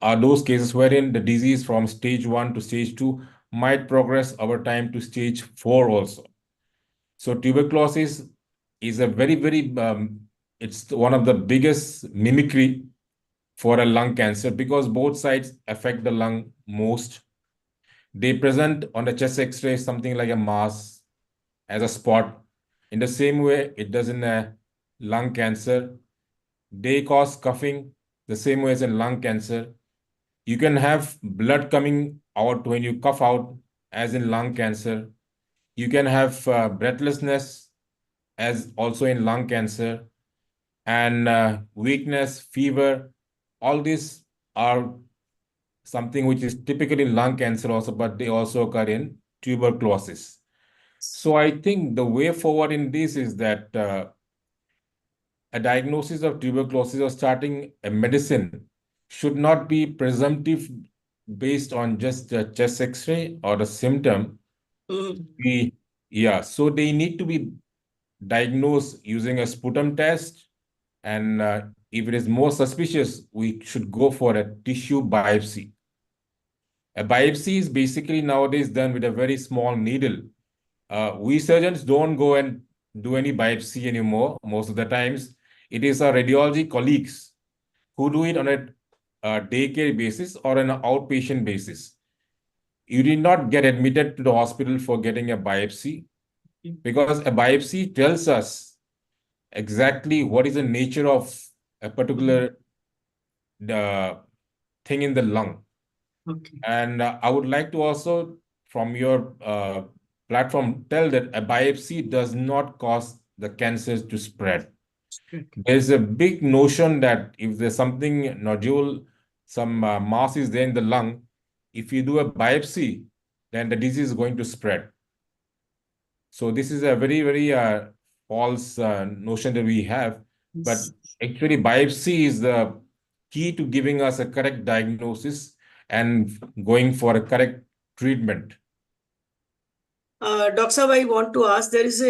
are those cases wherein the disease from stage 1 to stage 2 might progress over time to stage 4 also. So tuberculosis is a very, very, it's one of the biggest mimicry for a lung cancer because both sides affect the lung most. They present on the chest X-ray something like a mass as a spot. In the same way it does in a lung cancer. They cause coughing the same way as in lung cancer. You can have blood coming out when you cough out as in lung cancer. You can have breathlessness as also in lung cancer, and weakness, fever. All these are something which is typically in lung cancer also, but they also occur in tuberculosis. So I think the way forward in this is that a diagnosis of tuberculosis or starting a medicine should not be presumptive based on just the chest X-ray or the symptom. So they need to be diagnosed using a sputum test, and if it is more suspicious, we should go for a tissue biopsy. A biopsy is basically nowadays done with a very small needle. We surgeons don't go and do any biopsy anymore. Most of the times, it is our radiology colleagues who do it on a daycare basis or an outpatient basis. You did not get admitted to the hospital for getting a biopsy because a biopsy tells us exactly what is the nature of a particular thing in the lung. Okay. And I would like to also, from your platform, tell that a biopsy does not cause the cancers to spread. There's a big notion that if there's something nodule, some mass is there in the lung, if you do a biopsy, then the disease is going to spread. So this is a very, very false notion that we have. But actually, biopsy is the key to giving us a correct diagnosis and going for a correct treatment. Dr. Saab, I want to ask, there was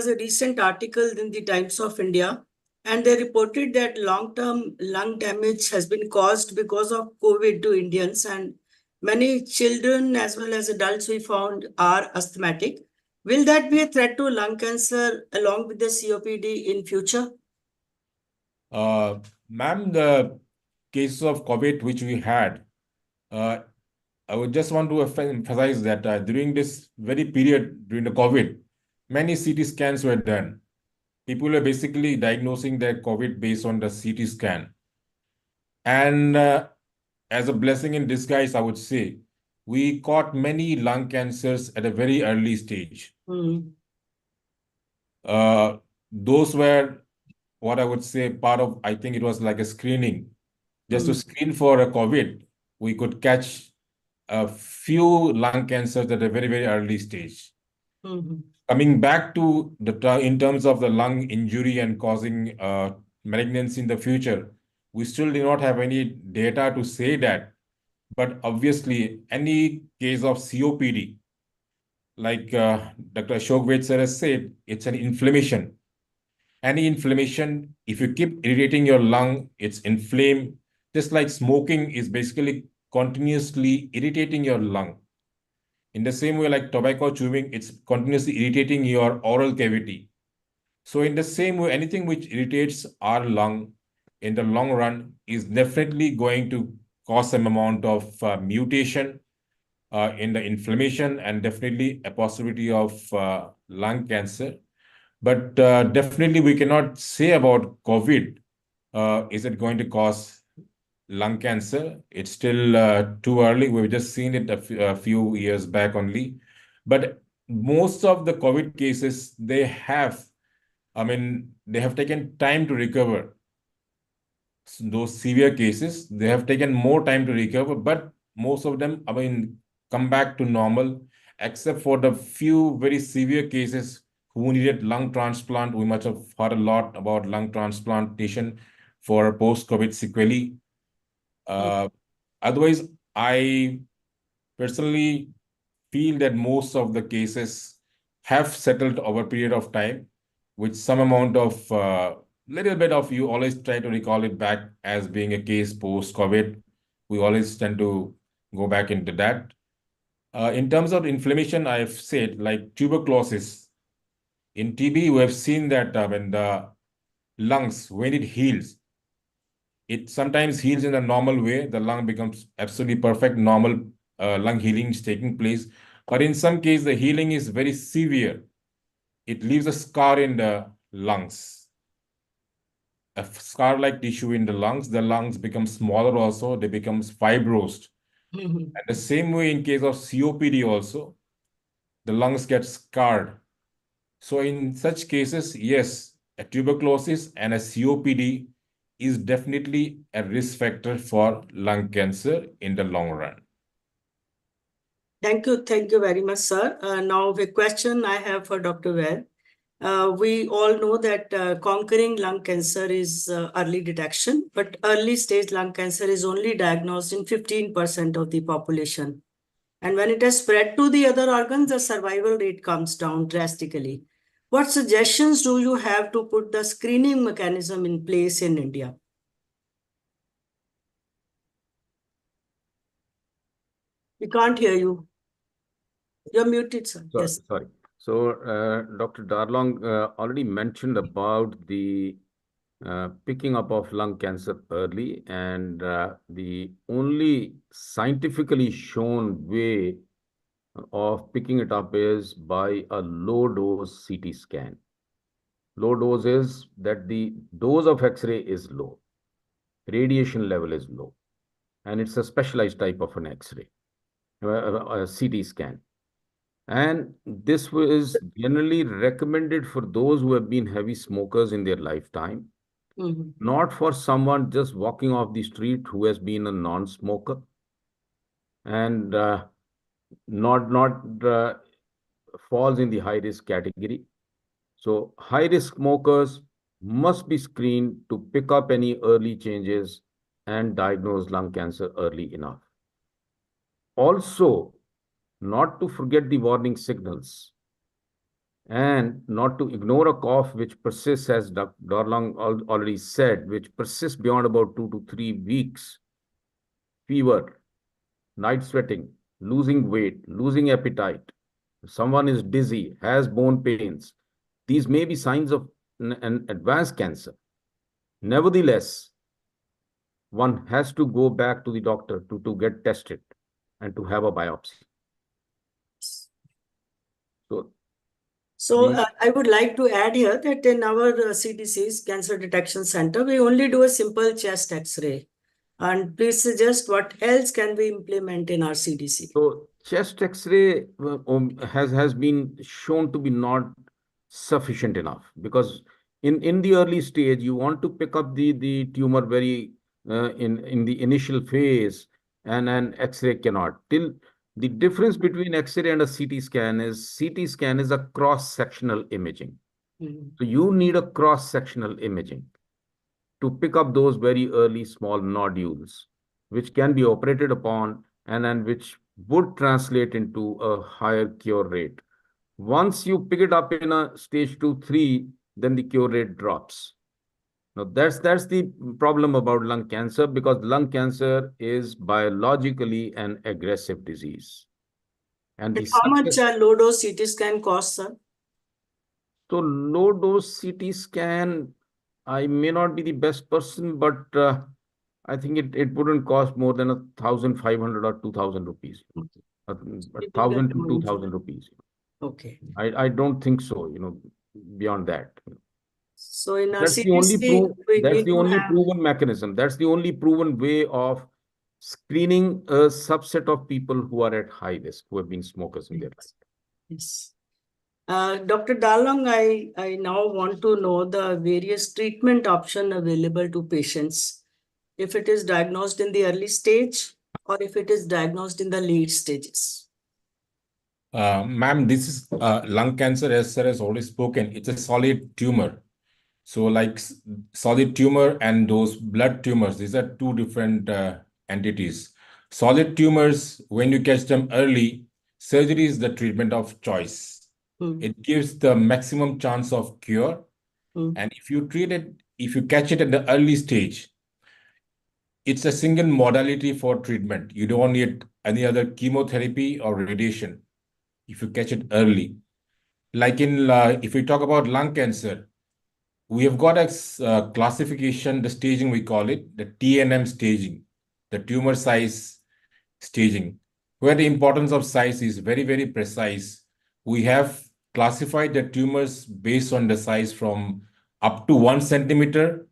a recent article in the Times of India, and they reported that long-term lung damage has been caused because of COVID to Indians, and many children as well as adults we found are asthmatic. Will that be a threat to lung cancer along with the COPD in future? Ma'am, the cases of COVID which we had, I would just want to emphasize that during this very period, during the COVID, many CT scans were done. People are basically diagnosing their COVID based on the CT scan. And as a blessing in disguise, I would say, we caught many lung cancers at a very early stage. those were what I would say part of, I think it was like a screening. Just to screen for a COVID, we could catch a few lung cancers at a very, very early stage. Coming back to in terms of the lung injury and causing malignancy in the future, we still do not have any data to say that. But obviously, any case of COPD, like Dr. Ashok Ved sir has said, it's an inflammation. Any inflammation, if you keep irritating your lung, it's inflamed. Just like smoking is basically continuously irritating your lung. In the same way, like tobacco chewing, it's continuously irritating your oral cavity. So in the same way, anything which irritates our lung in the long run is definitely going to cause some amount of mutation in the inflammation and definitely a possibility of lung cancer. But definitely we cannot say about COVID, is it going to cause lung cancer? It's still too early. We've just seen it a few years back only. But most of the COVID cases, they have taken time to recover. Those severe cases, they have taken more time to recover, but most of them, come back to normal, except for the few very severe cases who needed lung transplant. We must have heard a lot about lung transplantation for post-COVID sequelae. Otherwise, I personally feel that most of the cases have settled over a period of time, with some amount of little bit of, you always try to recall it back as being a case post-COVID. We always tend to go back into that. In terms of inflammation, I've said like tuberculosis. In TB, we have seen that when the lungs, when it heals, it sometimes heals in a normal way. The lung becomes absolutely perfect, normal lung healing is taking place. But in some cases, the healing is very severe. It leaves a scar in the lungs. A scar-like tissue in the lungs become smaller also, they become fibrosed. And the same way in case of COPD also, the lungs get scarred. So in such cases, yes, a tuberculosis and a COPD is definitely a risk factor for lung cancer in the long run. Thank you very much, sir. Now the question I have for Dr. Ved. We all know that conquering lung cancer is early detection, but early stage lung cancer is only diagnosed in 15% of the population. And when it has spread to the other organs, the survival rate comes down drastically. What suggestions do you have to put the screening mechanism in place in India? We can't hear you. You're muted, sir. Yes. Sorry. So Dr. Darlong already mentioned about the picking up of lung cancer early, and the only scientifically shown way of picking it up is by a low dose CT scan. Low dose is that the dose of X-ray is low, radiation level is low, and it's a specialized type of an X-ray, a CT scan. And this was generally recommended for those who have been heavy smokers in their lifetime, not for someone just walking off the street who has been a non-smoker and not falls in the high-risk category. So high-risk smokers must be screened to pick up any early changes and diagnose lung cancer early enough. Also, not to forget the warning signals and not to ignore a cough which persists, as Dr. Darlong already said, which persists beyond about 2 to 3 weeks. Fever, night sweating, losing weight, losing appetite. If someone is dizzy, has bone pains, these may be signs of an advanced cancer. Nevertheless, one has to go back to the doctor to get tested and to have a biopsy. So I would like to add here that in our CDC's Cancer Detection Center, we only do a simple chest X-ray. And please suggest what else can we implement in our CDC? So chest X-ray has been shown to be not sufficient enough, because in the early stage you want to pick up the tumor very in the initial phase, and an X-ray cannot. Till the difference between X-ray and a CT scan is CT scan is a cross-sectional imaging. So you need a cross-sectional imaging to pick up those very early small nodules, which can be operated upon and which would translate into a higher cure rate. Once you pick it up in a stage 2, 3, then the cure rate drops. Now that's the problem about lung cancer, because lung cancer is biologically an aggressive disease. And the How much success, low dose CT scan costs, sir? so low dose CT scan, I may not be the best person, but I think it wouldn't cost more than 1,500 or 2,000 rupees. A Keeping that 1,000 to in mind. 2,000 rupees. Okay. I don't think so, beyond that. So in our That's the only CTC, we that's need the to only have. proven mechanism. That's the only proven way of screening a subset of people who are at high risk, who have been smokers in their life. Yes. Dr. Dalong, I now want to know the various treatment options available to patients if it is diagnosed in the early stage or if it is diagnosed in the late stages. Ma'am, this is lung cancer, as sir has already spoken. It's a solid tumor. So like solid tumor and those blood tumors, these are two different entities. Solid tumors, when you catch them early, surgery is the treatment of choice. It gives the maximum chance of cure. And if you catch it at the early stage, it's a single modality for treatment. You don't need any other chemotherapy or radiation if you catch it early. Like if we talk about lung cancer, we have got a classification, the staging we call it, the TNM staging, the tumor size staging, where the importance of size is very, very precise. We have classified the tumors based on the size from up to 1 centimeter,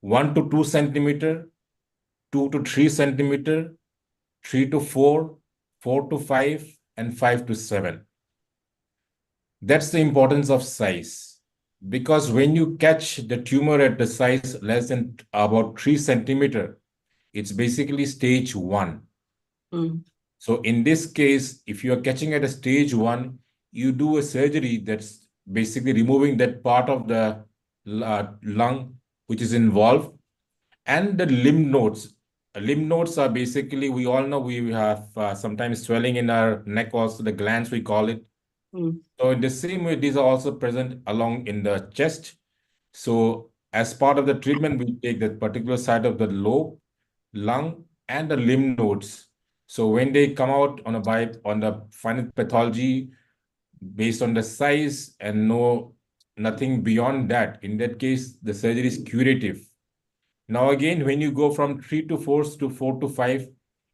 1 to 2 centimeter, 2 to 3 centimeter, 3 to 4, 4 to 5, and 5 to 7. That's the importance of size, because when you catch the tumor at the size less than about 3 centimeter, it's basically stage 1. So in this case, if you are catching at a stage 1, you do a surgery that's basically removing that part of the lung which is involved, and the lymph nodes. Lymph nodes are basically, we all know we have sometimes swelling in our neck, also the glands we call it. So in the same way, these are also present along in the chest. So as part of the treatment, we take that particular side of the lobe, lung, and the lymph nodes. So when they come out on the final pathology based on the size and nothing beyond that, in that case, the surgery is curative. Now again, when you go from 3 to 4 to 4 to 5,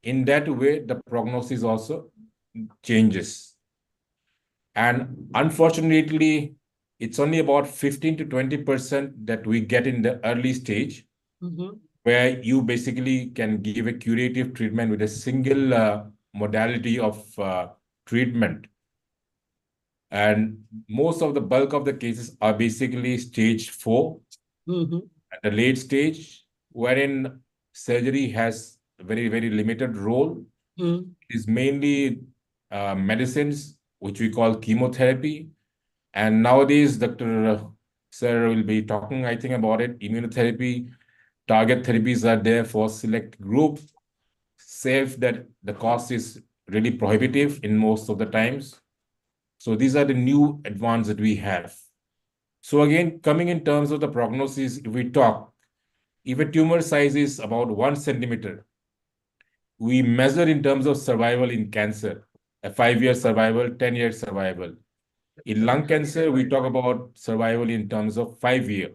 in that way, the prognosis also changes. And unfortunately, it's only about 15 to 20% that we get in the early stage, where you basically can give a curative treatment with a single modality of treatment. And most of the bulk of the cases are basically stage 4, at the late stage, wherein surgery has a very, very limited role. It is mainly medicines, which we call chemotherapy. And nowadays, Dr. Sir will be talking, I think, about it. Immunotherapy, target therapies are there for select group, save that the cost is really prohibitive in most of the times. So these are the new advances that we have. So again, coming in terms of the prognosis, if we talk, if a tumor size is about 1 centimeter, we measure in terms of survival in cancer, a 5-year survival, 10-year survival. In lung cancer, we talk about survival in terms of 5 years.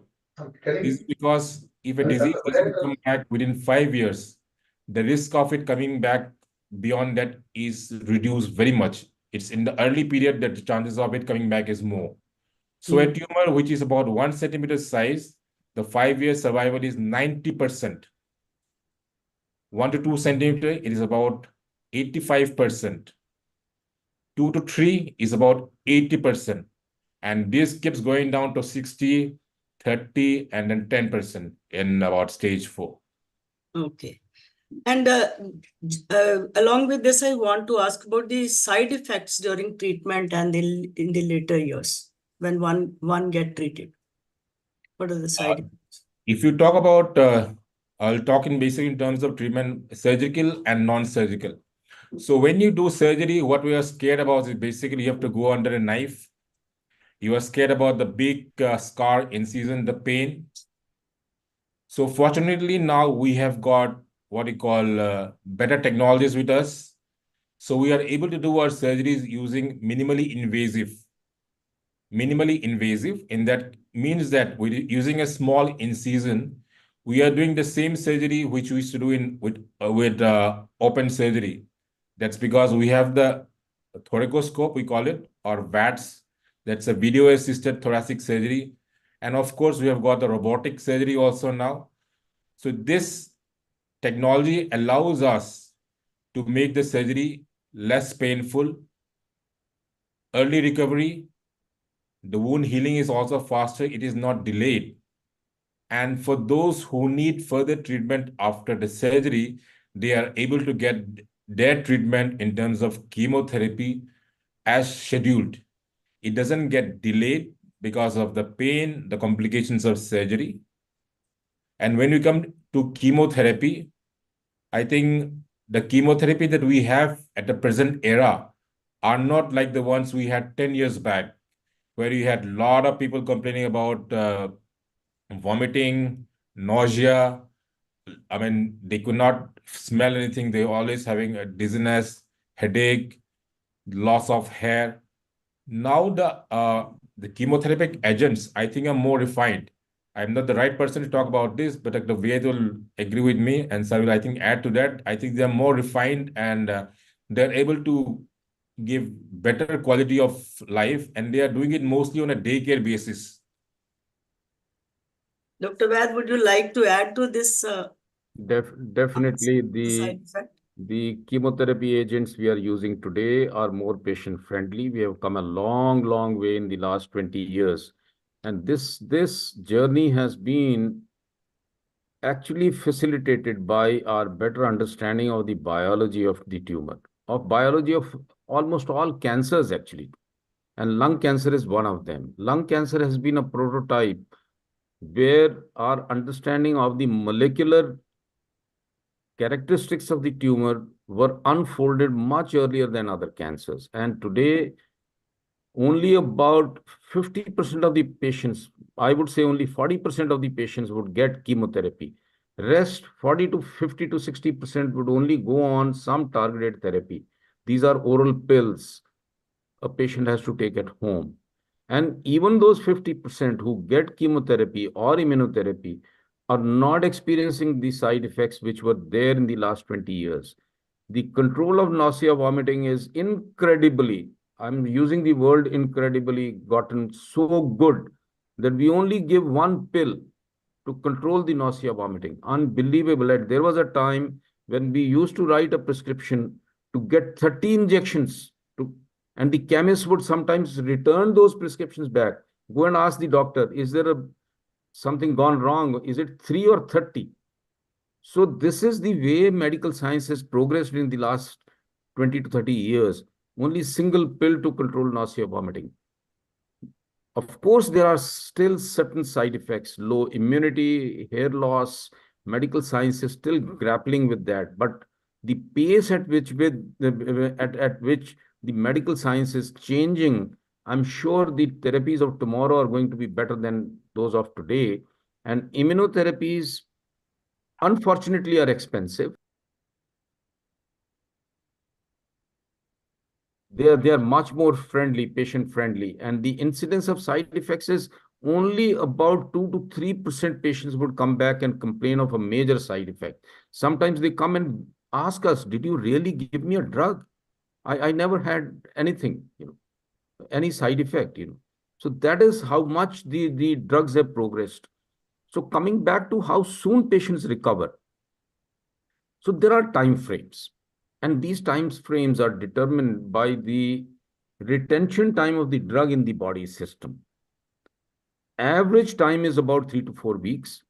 This is because if a disease doesn't come back within 5 years, the risk of it coming back beyond that is reduced very much. It's in the early period that the chances of it coming back is more. So a tumor which is about 1 centimeter size, the 5-year survival is 90%. 1 to 2 centimeter, it is about 85%. 2 to 3 is about 80%. And this keeps going down to 60, 30, and then 10% in about stage 4. Okay. And along with this, I want to ask about the side effects during treatment and in the later years when one get treated. What are the side effects? If you talk about, I'll talk in basically in terms of treatment, surgical and non-surgical. So when you do surgery, what we are scared about is basically you have to go under a knife. You are scared about the big scar incision, the pain. So fortunately, now we have got what we call better technologies with us. So we are able to do our surgeries using minimally invasive. Minimally invasive, and that means that we're using a small incision. We are doing the same surgery which we used to do with open surgery. That's because we have the thoracoscope, we call it, or VATS. That's a video-assisted thoracic surgery. And of course, we have got the robotic surgery also now. So this technology allows us to make the surgery less painful, early recovery. The wound healing is also faster. It is not delayed. And for those who need further treatment after the surgery, they are able to get their treatment in terms of chemotherapy as scheduled. It doesn't get delayed because of the pain, the complications of surgery. And when we come to chemotherapy, I think the chemotherapy that we have at the present era are not like the ones we had 10 years back, where you had a lot of people complaining about vomiting, nausea. I mean, they could not smell anything. They were always having a dizziness, headache, loss of hair. Now the chemotherapeutic agents, I think, are more refined. I'm not the right person to talk about this, but Dr. Ved will agree with me, and so I will, I think, add to that. I think they're more refined and they're able to give better quality of life, and they are doing it mostly on a daycare basis. Dr. Vaid, would you like to add to this? Definitely, Side effect? the chemotherapy agents we are using today are more patient-friendly. We have come a long, long way in the last 20 years. And this journey has been actually facilitated by our better understanding of the biology of the tumor, of biology of almost all cancers, actually. And lung cancer is one of them. Lung cancer has been a prototype where our understanding of the molecular characteristics of the tumor were unfolded much earlier than other cancers. And today, only about 50% of the patients, I would say only 40% of the patients would get chemotherapy. Rest 40 to 50 to 60% would only go on some targeted therapy. These are oral pills a patient has to take at home. And even those 50% who get chemotherapy or immunotherapy are not experiencing the side effects which were there in the last 20 years. The control of nausea vomiting is incredibly, I'm using the word incredibly, gotten so good that we only give one pill to control the nausea vomiting. Unbelievable. And there was a time when we used to write a prescription to get 30 injections and the chemist would sometimes return those prescriptions back. Go and ask the doctor, is there something gone wrong? Is it 3 or 30? So this is the way medical science has progressed in the last 20 to 30 years. Only single pill to control nausea vomiting. Of course, there are still certain side effects, low immunity, hair loss. Medical science is still grappling with that. But the pace at which the medical science is changing, I'm sure the therapies of tomorrow are going to be better than those of today. And immunotherapies, unfortunately, are expensive. They are much more friendly, patient-friendly, and the incidence of side effects is only about 2 to 3% patients would come back and complain of a major side effect. Sometimes they come and ask us, did you really give me a drug? I never had anything, any side effect, So that is how much the drugs have progressed. So coming back to how soon patients recover. So there are time frames. And these time frames are determined by the retention time of the drug in the body system. Average time is about 3 to 4 weeks,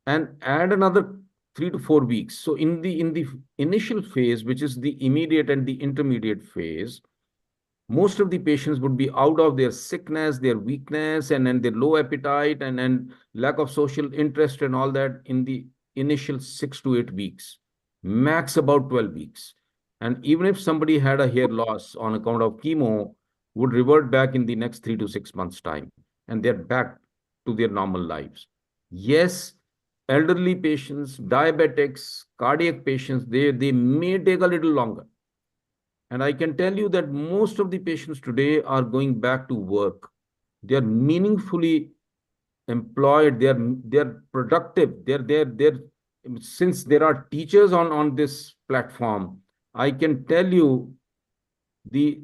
and add another 3 to 4 weeks. So in the initial phase, which is the immediate and the intermediate phase, most of the patients would be out of their sickness, their weakness, and then their low appetite and lack of social interest and all that in the initial 6 to 8 weeks, max about 12 weeks. And even if somebody had a hair loss on account of chemo, would revert back in the next 3 to 6 months' time, and they're back to their normal lives. Yes, elderly patients, diabetics, cardiac patients, they may take a little longer. And I can tell you that most of the patients today are going back to work. They are meaningfully employed. They're productive. They're since there are teachers on this platform, I can tell you the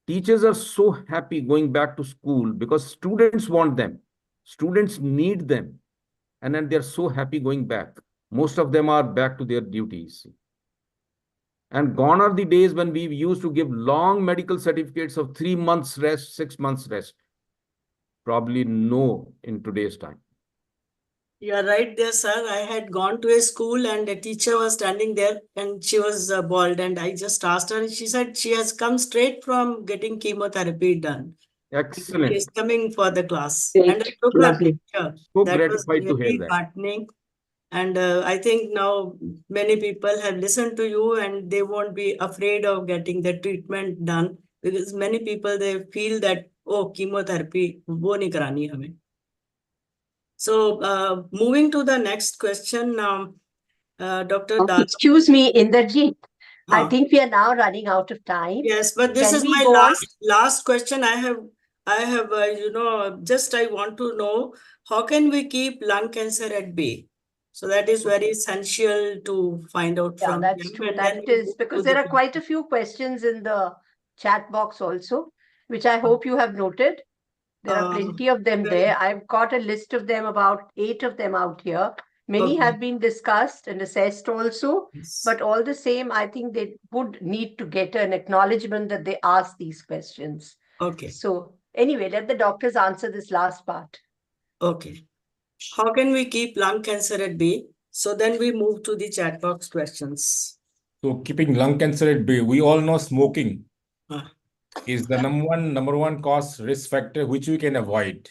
teachers are so happy going back to school because students want them. Students need them. And then they're so happy going back. Most of them are back to their duties. And gone are the days when we used to give long medical certificates of 3 months rest, 6 months rest. Probably no in today's time. You are right there, sir. I had gone to a school and a teacher was standing there and she was bald. And I just asked her and she said she has come straight from getting chemotherapy done. Excellent. She is coming for the class. Great. And I took her Lovely. picture. So That was gratified to hear really that. heartening. And I think now many people have listened to you and they won't be afraid of getting the treatment done because many people, they feel that, oh, chemotherapy, wo nahi karani hame. So moving to the next question, Dr. Oh, Dal. excuse me, Inderjeet. I Huh. think we are now running out of time. Yes, but this Can is we my go on? last question. I have just I want to know how can we keep lung cancer at bay? So that is very essential to find out Yeah, from that's him. true. And then That we is move because to there the are quite a few questions in the chat box also, which I hope you have noted. There are plenty of them well, there. I've got a list of them, about 8 of them out here. Many okay. have been discussed and assessed also, Yes. but all the same, I think they would need to get an acknowledgement that they asked these questions. Okay. So anyway, let the doctors answer this last part. Okay. How can we keep lung cancer at bay? So then we move to the chat box questions. So keeping lung cancer at bay, we all know smoking Ah. is the number one cause risk factor which we can avoid.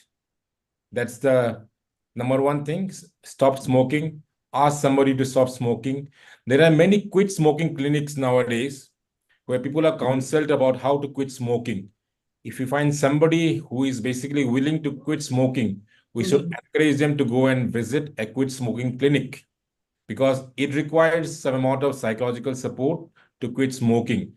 That's the number one thing. Stop smoking. Ask somebody to stop smoking. There are many quit smoking clinics nowadays where people are counseled about how to quit smoking. If you find somebody who is basically willing to quit smoking, we should encourage them to go and visit a quit smoking clinic because it requires some amount of psychological support to quit smoking.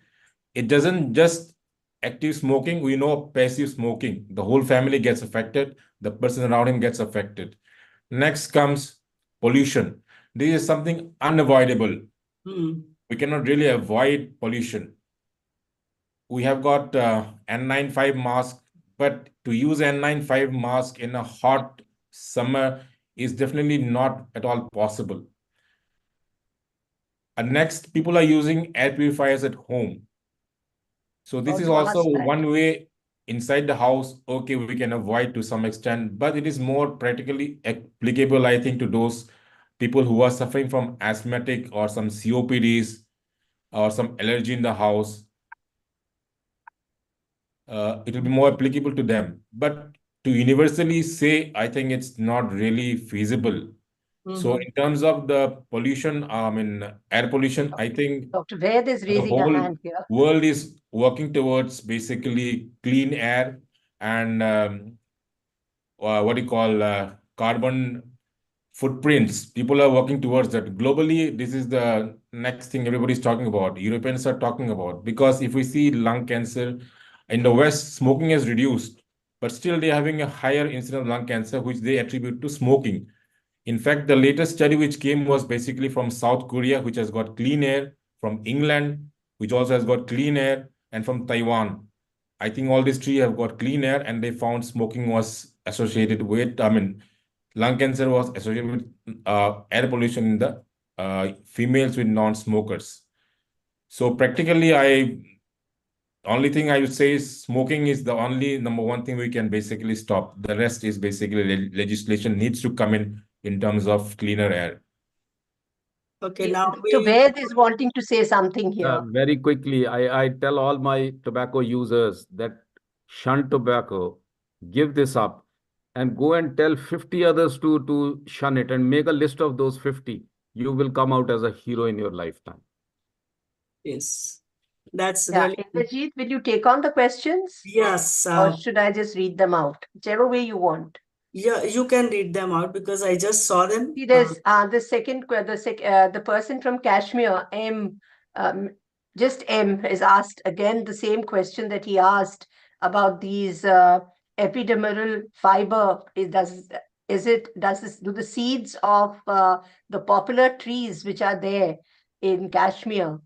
It doesn't just active smoking, we know passive smoking. The whole family gets affected, the person around him gets affected. Next comes pollution. This is something unavoidable. We cannot really avoid pollution. We have got N95 mask, but to use N95 mask in a hot summer is definitely not at all possible. And next, people are using air purifiers at home. So this is also one way inside the house, okay, we can avoid to some extent, but it is more practically applicable, I think, to those people who are suffering from asthmatic or some COPDs or some allergy in the house. It will be more applicable to them. But to universally say, I think it's not really feasible. So in terms of the pollution, air pollution, I think Dr. Ved is the raising a whole hand here. world is working towards basically clean air and what do you call carbon footprints. People are working towards that. Globally, this is the next thing everybody's talking about. Europeans are talking about, because if we see lung cancer in the West, smoking has reduced, but still they're having a higher incidence of lung cancer, which they attribute to smoking. In fact, the latest study which came was basically from South Korea, which has got clean air, from England, which also has got clean air, and from Taiwan. I think all these three have got clean air, and they found smoking was associated with, lung cancer was associated with air pollution in the females with non-smokers. So practically, only thing I would say is smoking is the only number one thing we can basically stop. The rest is basically legislation needs to come in terms of cleaner air. Okay, now Dr. Ved is wanting to say something here. Very quickly, I tell all my tobacco users that shun tobacco, give this up, and go and tell 50 others to shun it and make a list of those 50. You will come out as a hero in your lifetime. yes, that's Yeah, really Indrajit, will you take on the questions? yes. Or should I just read them out? Whichever way you want. Yeah, you can read them out because I just saw them. See, there's the second, the person from Kashmir, just M, has asked again the same question that he asked about these epidermal fiber. Do the seeds of the popular trees which are there in Kashmir,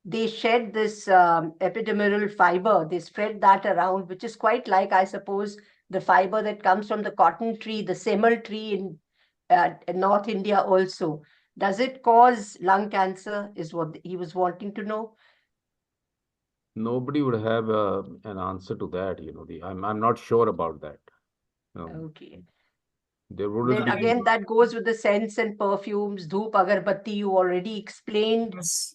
they shed this epidermal fiber, they spread that around, which is quite like, I suppose, the fiber that comes from the cotton tree, the semal tree in North India also. Does it cause lung cancer, is what he was wanting to know. Nobody would have an answer to that, I'm not sure about that. Okay. There wouldn't Then be. again, that goes with the scents and perfumes, dhoop, agarbatti, you already explained. Yes.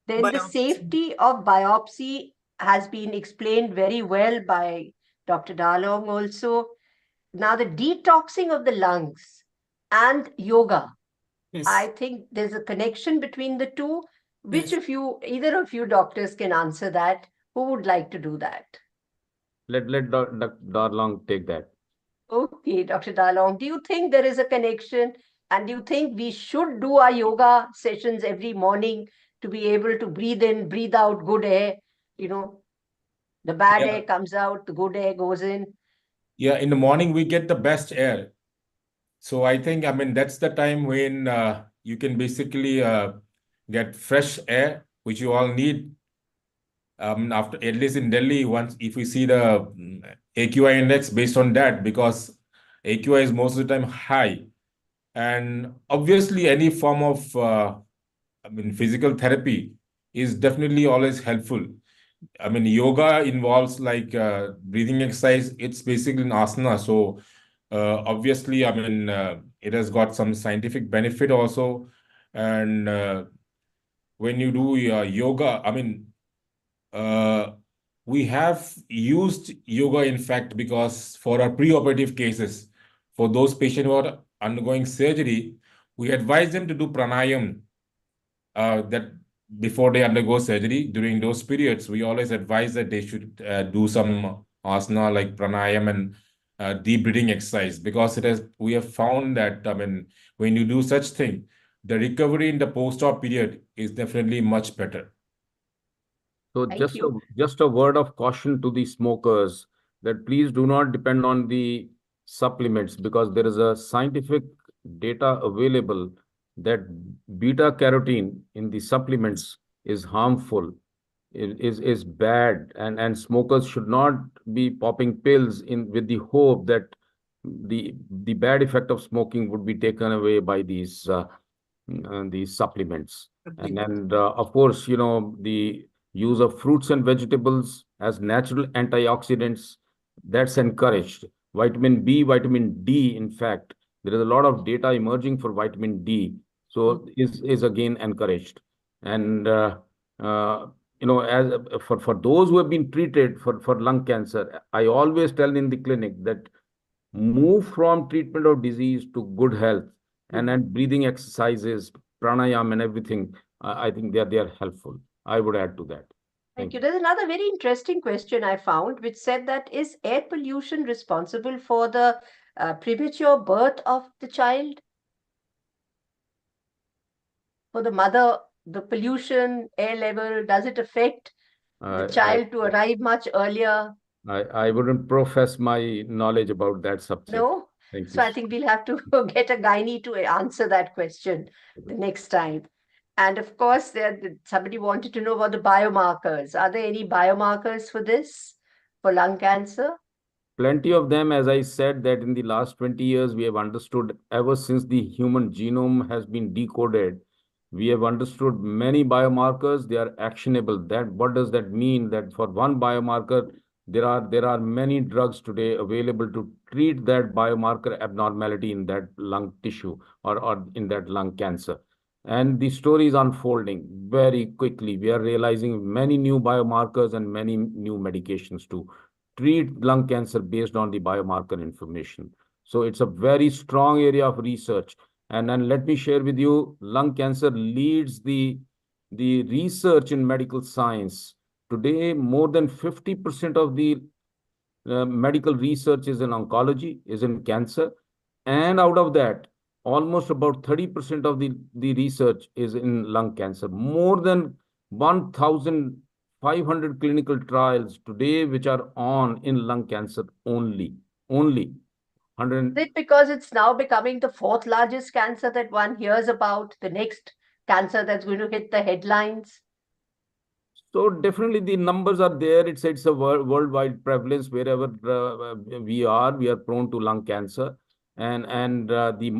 Then the Biopsy. safety of biopsy has been explained very well by Dr. Dalong also. Now the detoxing of the lungs and yoga. Yes. I think there's a connection between the two. Which Yes. of you, either of you doctors can answer that? Who would like to do that? Let Dr. Darlong take that. Okay, Dr. Dalong, do you think there is a connection? And do you think we should do our yoga sessions every morning to be able to breathe in, breathe out good air? The bad Yeah. air comes out, the good air goes in. Yeah, in the morning we get the best air. So I think, that's the time when you can basically get fresh air, which you all need. After, at least in Delhi, once if we see the AQI index based on that, because AQI is most of the time high, and obviously any form of physical therapy is definitely always helpful. Yoga involves like breathing exercise. It's basically an asana, so obviously, it has got some scientific benefit also, and when you do yoga, we have used yoga, in fact, because for our preoperative cases, for those patients who are undergoing surgery, we advise them to do pranayam that before they undergo surgery. During those periods, we always advise that they should do some asana like pranayam and deep breathing exercise, because we have found that when you do such thing, the recovery in the post-op period is definitely much better. So Thank you. just a word of caution to the smokers that please do not depend on the supplements, because there is a scientific data available that beta carotene in the supplements is harmful, is bad, and smokers should not be popping pills in with the hope that the bad effect of smoking would be taken away by these supplements. And of course, the use of fruits and vegetables as natural antioxidants, that's encouraged. Vitamin B, vitamin D, in fact, there is a lot of data emerging for vitamin D, so is again encouraged. And as for those who have been treated for lung cancer, I always tell in the clinic that move from treatment of disease to good health, and then breathing exercises, pranayam and everything. I think they are helpful. I would add to that. Thank you. There's another very interesting question I found, which said that is air pollution responsible for the premature birth of the child? For the mother, the pollution, air level, does it affect the child to arrive much earlier? I wouldn't profess my knowledge about that subject. No? Thank So you. I think we'll have to get a gynae to answer that question the next time. And of course, somebody wanted to know about the biomarkers. Are there any biomarkers for this, for lung cancer? Plenty of them. As I said, that in the last 20 years, we have understood, ever since the human genome has been decoded, We have understood many biomarkers. They are actionable. What does that mean? That for one biomarker, there are many drugs today available to treat that biomarker abnormality in that lung tissue or in that lung cancer. And the story is unfolding very quickly. We are realizing many new biomarkers and many new medications to treat lung cancer based on the biomarker information. So it's a very strong area of research. And then let me share with you, lung cancer leads the research in medical science. Today, more than 50% of the medical research is in oncology, is in cancer. And out of that, almost about 30% of the research is in lung cancer. More than 1,500 clinical trials today, which are on in lung cancer only. 100. Is it because it's now becoming the fourth largest cancer that one hears about, the next cancer that's going to hit the headlines? So definitely the numbers are there. It's a worldwide prevalence. Wherever we are prone to lung cancer, and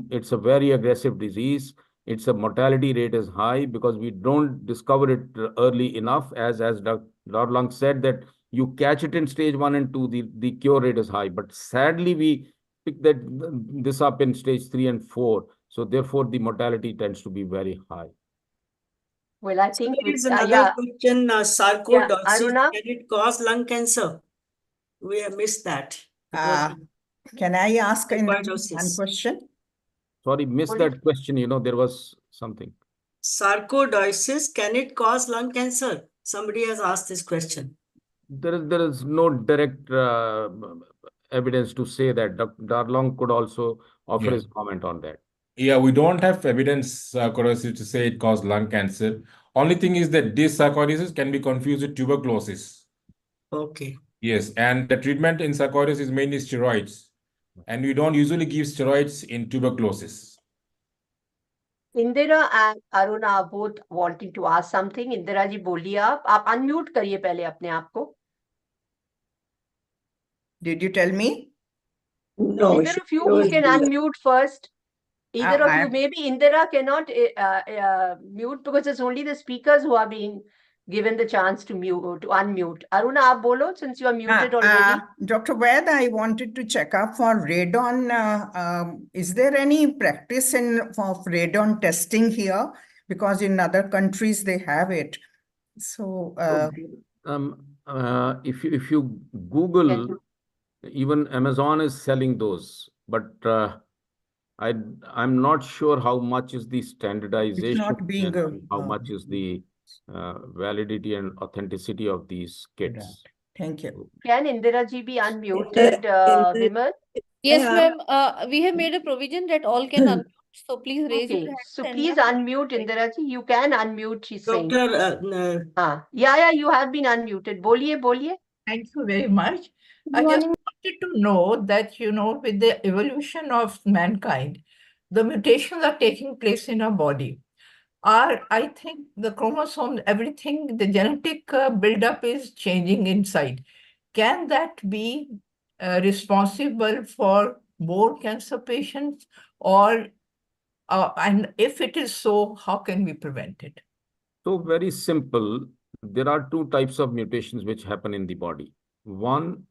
it's a very aggressive disease. Its a mortality rate is high because we don't discover it early enough. As Dr. Lung said, that you catch it in stage 1 and 2, the cure rate is high. But sadly, we pick this up in stage 3 and 4. So therefore, the mortality tends to be very high. Well, I think There with is another yeah, question, sarcoidosis, Aruna? can it cause lung cancer? We have missed that. It was Can I ask in one sarcoidosis. question? Sorry, missed that question. There was something. Sarcoidosis, can it cause lung cancer? Somebody has asked this question. There is no direct evidence to say that. Dr. Darlong could also offer his comment on that. Yeah, we don't have evidence, sarcoidosis, to say it causes lung cancer. Only thing is that this sarcoidosis can be confused with tuberculosis. Okay. Yes, and the treatment in sarcoidosis is mainly steroids. And we don't usually give steroids in tuberculosis. Indira and Aruna are both wanting to ask something. Indira ji बोलिए आप unmute करिए पहले अपने आप को. Did you tell me? No, Either of you who can unmute first. Either of you, maybe Indira cannot mute because it's only the speakers who are being given the chance to unmute. Aruna, aap bolo since you are muted already. Dr. Vaid, I wanted to check up for radon. Is there any practice of radon testing here? Because in other countries they have it. So if you Google, even Amazon is selling those, but I'm not sure how much is the standardization it's not being and how much is the validity and authenticity of these kits. Right. Thank you. Can Indira ji be unmuted, Vimal? Yes, ma'am. We have made a provision that all can unmute. So please raise your Okay, hand. so please unmute Indira ji. You can unmute, she's saying. Doctor, Yeah, you have been unmuted. Boliye. Thank you very much. I just wanted to know that, with the evolution of mankind, the mutations are taking place in our body. I think the chromosomes, everything, the genetic buildup is changing inside. Can that be responsible for more cancer patients? And if it is so, how can we prevent it? So very simple. There are two types of mutations which happen in the body. One,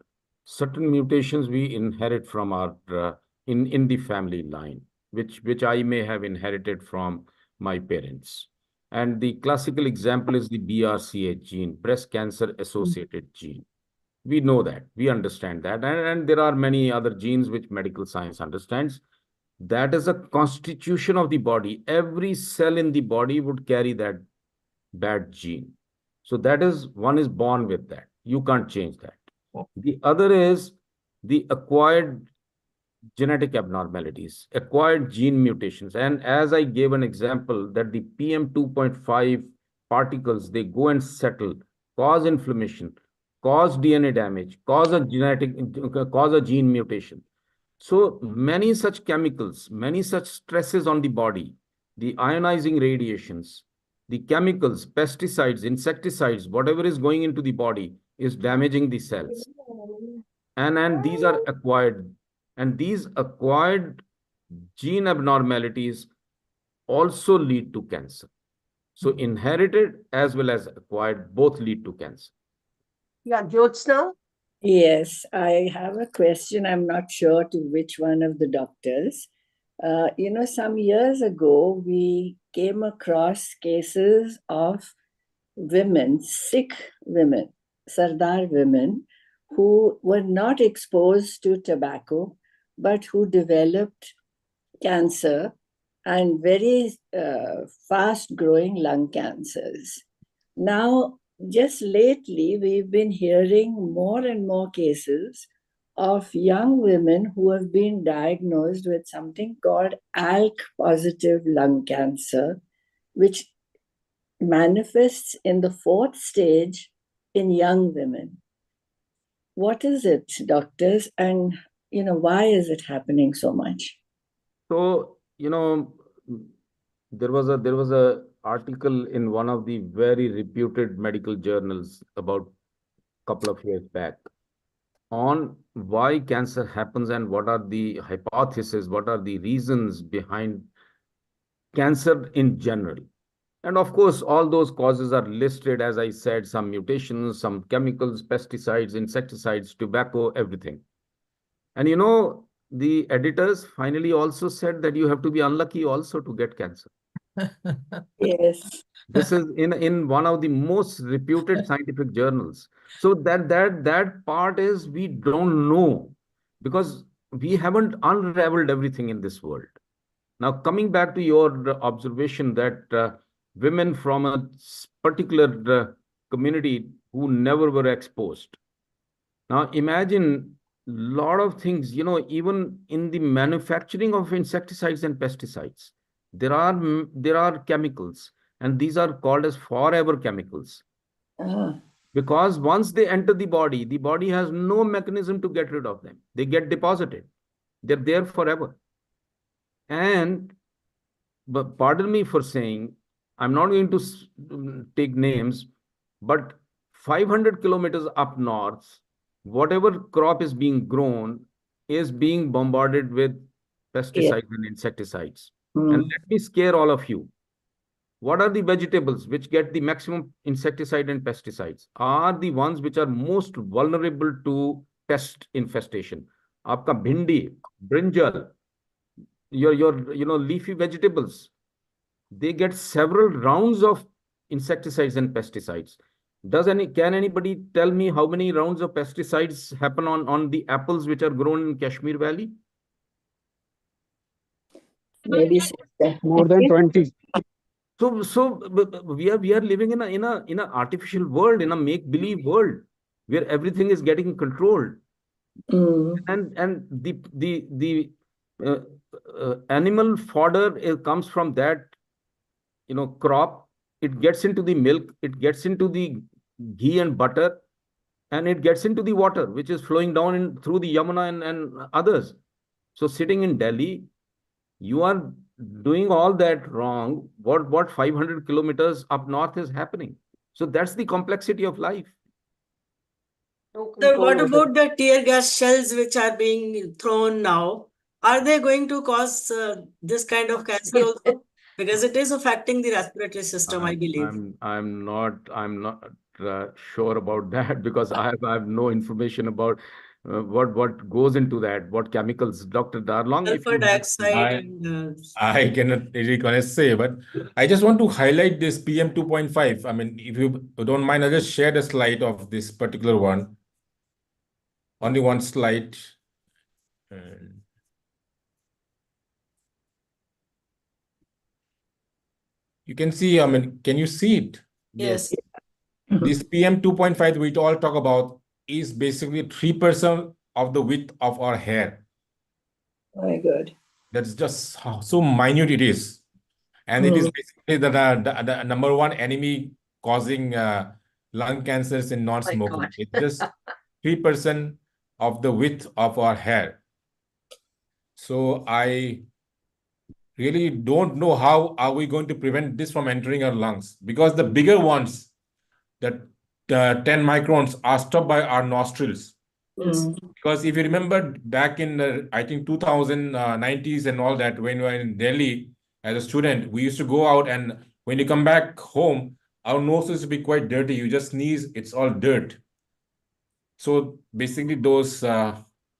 certain mutations we inherit from our in the family line, which I may have inherited from my parents. And the classical example is the BRCA gene, breast cancer associated gene. We know that, we understand that, and there are many other genes which medical science understands. That is a constitution of the body. Every cell in the body would carry that gene. So that is, one is born with that. You can't change that. The other is the acquired genetic abnormalities, acquired gene mutations. And as I gave an example that the PM2.5 particles, they go and settle, cause inflammation, cause DNA damage, cause a gene mutation. So many such chemicals, many such stresses on the body, the ionizing radiations, the chemicals, pesticides, insecticides, whatever is going into the body is damaging the cells. And these are acquired. And these acquired gene abnormalities also lead to cancer. So inherited as well as acquired both lead to cancer. Yeah, Jyotsna? Yes, I have a question. I'm not sure to which one of the doctors. Some years ago, we came across cases of women, Sikh women, Sardar women, who were not exposed to tobacco, but who developed cancer and very fast growing lung cancers. Now, just lately, we've been hearing more and more cases of young women who have been diagnosed with something called ALK positive lung cancer, which manifests in the 4th stage in young women. What is it, doctors? And, why is it happening so much? So, there was a article in one of the very reputed medical journals about a couple of years back on why cancer happens and what are the hypotheses, what are the reasons behind cancer in general. And of course, all those causes are listed, as I said, some mutations, some chemicals, pesticides, insecticides, tobacco, everything. And the editors finally also said that you have to be unlucky also to get cancer. Yes. This is in one of the most reputed scientific journals. So that part is we don't know because we haven't unraveled everything in this world. Now, coming back to your observation that women from a particular community who never were exposed. Now, imagine a lot of things, even in the manufacturing of insecticides and pesticides, there are chemicals, and these are called as forever chemicals. Because once they enter the body has no mechanism to get rid of them. They get deposited. They're there forever. But pardon me for saying, I'm not going to take names, but 500 kilometers up north, whatever crop is being grown is being bombarded with pesticides and insecticides. And let me scare all of you. What are the vegetables which get the maximum insecticide and pesticides? Are the ones which are most vulnerable to pest infestation. Aapka bhindi, brinjal, your leafy vegetables, they get several rounds of insecticides and pesticides. Can anybody tell me how many rounds of pesticides happen on the apples which are grown in Kashmir Valley? Maybe more than 20. So we are living in a artificial world, in a make-believe world where everything is getting controlled. And the animal fodder comes from that crop. It gets into the milk, it gets into the ghee and butter, and it gets into the water which is flowing down through the Yamuna and others. So sitting in Delhi, you are doing all that wrong. What 500 kilometers up north is happening? So that's the complexity of life. So what about the tear gas shells which are being thrown now? Are they going to cause this kind of cancer also? Because it is affecting the respiratory system, I believe. I'm not sure about that because I have no information about what goes into that, what chemicals. Dr. Darlong, if Sulfur you dioxide I cannot really say, but I just want to highlight this PM 2.5. I mean, if you don't mind, I'll just share the slide of this particular one. Only one slide. You can see, I mean, can you see it? Yes. This PM 2.5 we all talk about is basically 3% of the width of our hair. My God. That's just how so minute it is. And it is basically the number one enemy causing lung cancers in non-smoking. It's just 3% of the width of our hair. So I really don't know how are we going to prevent this from entering our lungs, because the bigger ones, that 10 microns, are stopped by our nostrils. Yes. Because if you remember back in the, I think 2090s and all that, when we were in Delhi as a student, we used to go out and when you come back home, our noses will be quite dirty. You just sneeze, it's all dirt. So basically those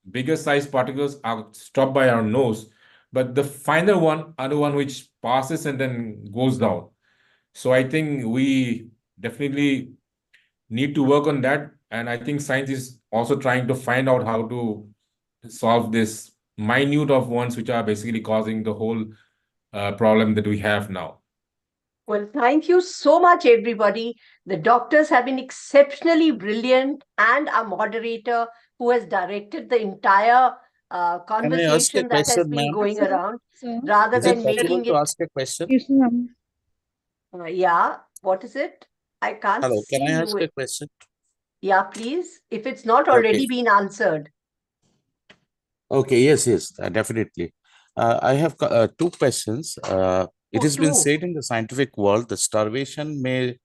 bigger size particles are stopped by our nose, but the finer one are the one which passes and then goes down. So I think we definitely need to work on that. And I think science is also trying to find out how to solve this minute of ones which are basically causing the whole problem that we have now. Well, thank you so much, everybody. The doctors have been exceptionally brilliant, and our moderator, who has directed the entire conversation that has been going around, rather Is it than possible making to it. ask a question? Yeah, what is it? I can't Hello, see can I ask you. a question? Yeah, please. If it's not Okay. already been answered. Okay, yes, definitely. I have two questions. It has been two. said in the scientific world that starvation may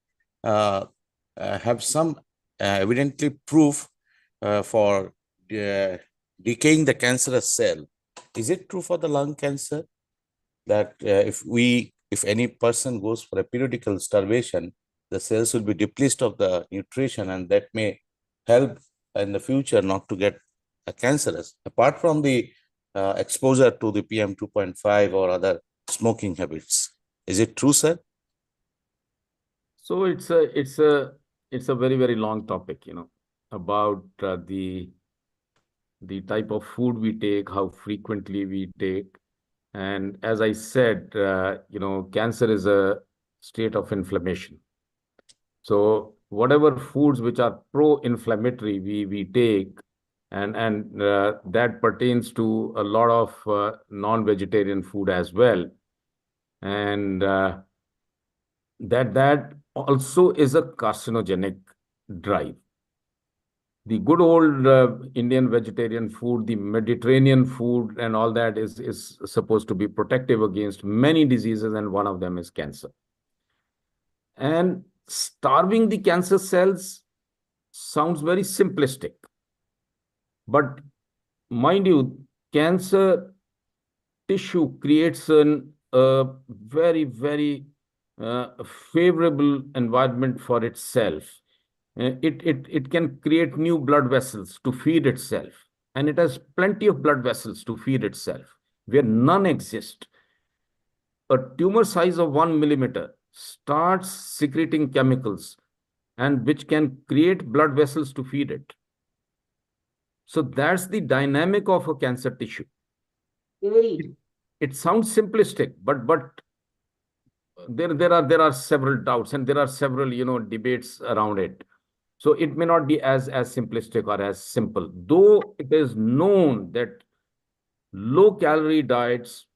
have some evidently proof for decaying the cancerous cell. Is it true for the lung cancer that if any person goes for a periodical starvation, the cells will be depleted of the nutrition, and that may help in the future not to get cancerous, apart from the exposure to the PM 2.5 or other smoking habits. Is it true, sir? So it's a very, very long topic, about the type of food we take, how frequently we take. And as I said, cancer is a state of inflammation. So whatever foods which are pro-inflammatory we take, and that pertains to a lot of non-vegetarian food as well. And that also is a carcinogenic drive. The good old Indian vegetarian food, the Mediterranean food and all that is supposed to be protective against many diseases, and one of them is cancer. And starving the cancer cells sounds very simplistic. But mind you, cancer tissue creates a very, very favorable environment for itself. It can create new blood vessels to feed itself. And it has plenty of blood vessels to feed itself, where none exist. A tumor size of 1 millimeter starts secreting chemicals, and which can create blood vessels to feed it. So that's the dynamic of a cancer tissue. It sounds simplistic, but there are several doubts, and there are several debates around it. So it may not be as simplistic or as simple, though it is known that low calorie diets,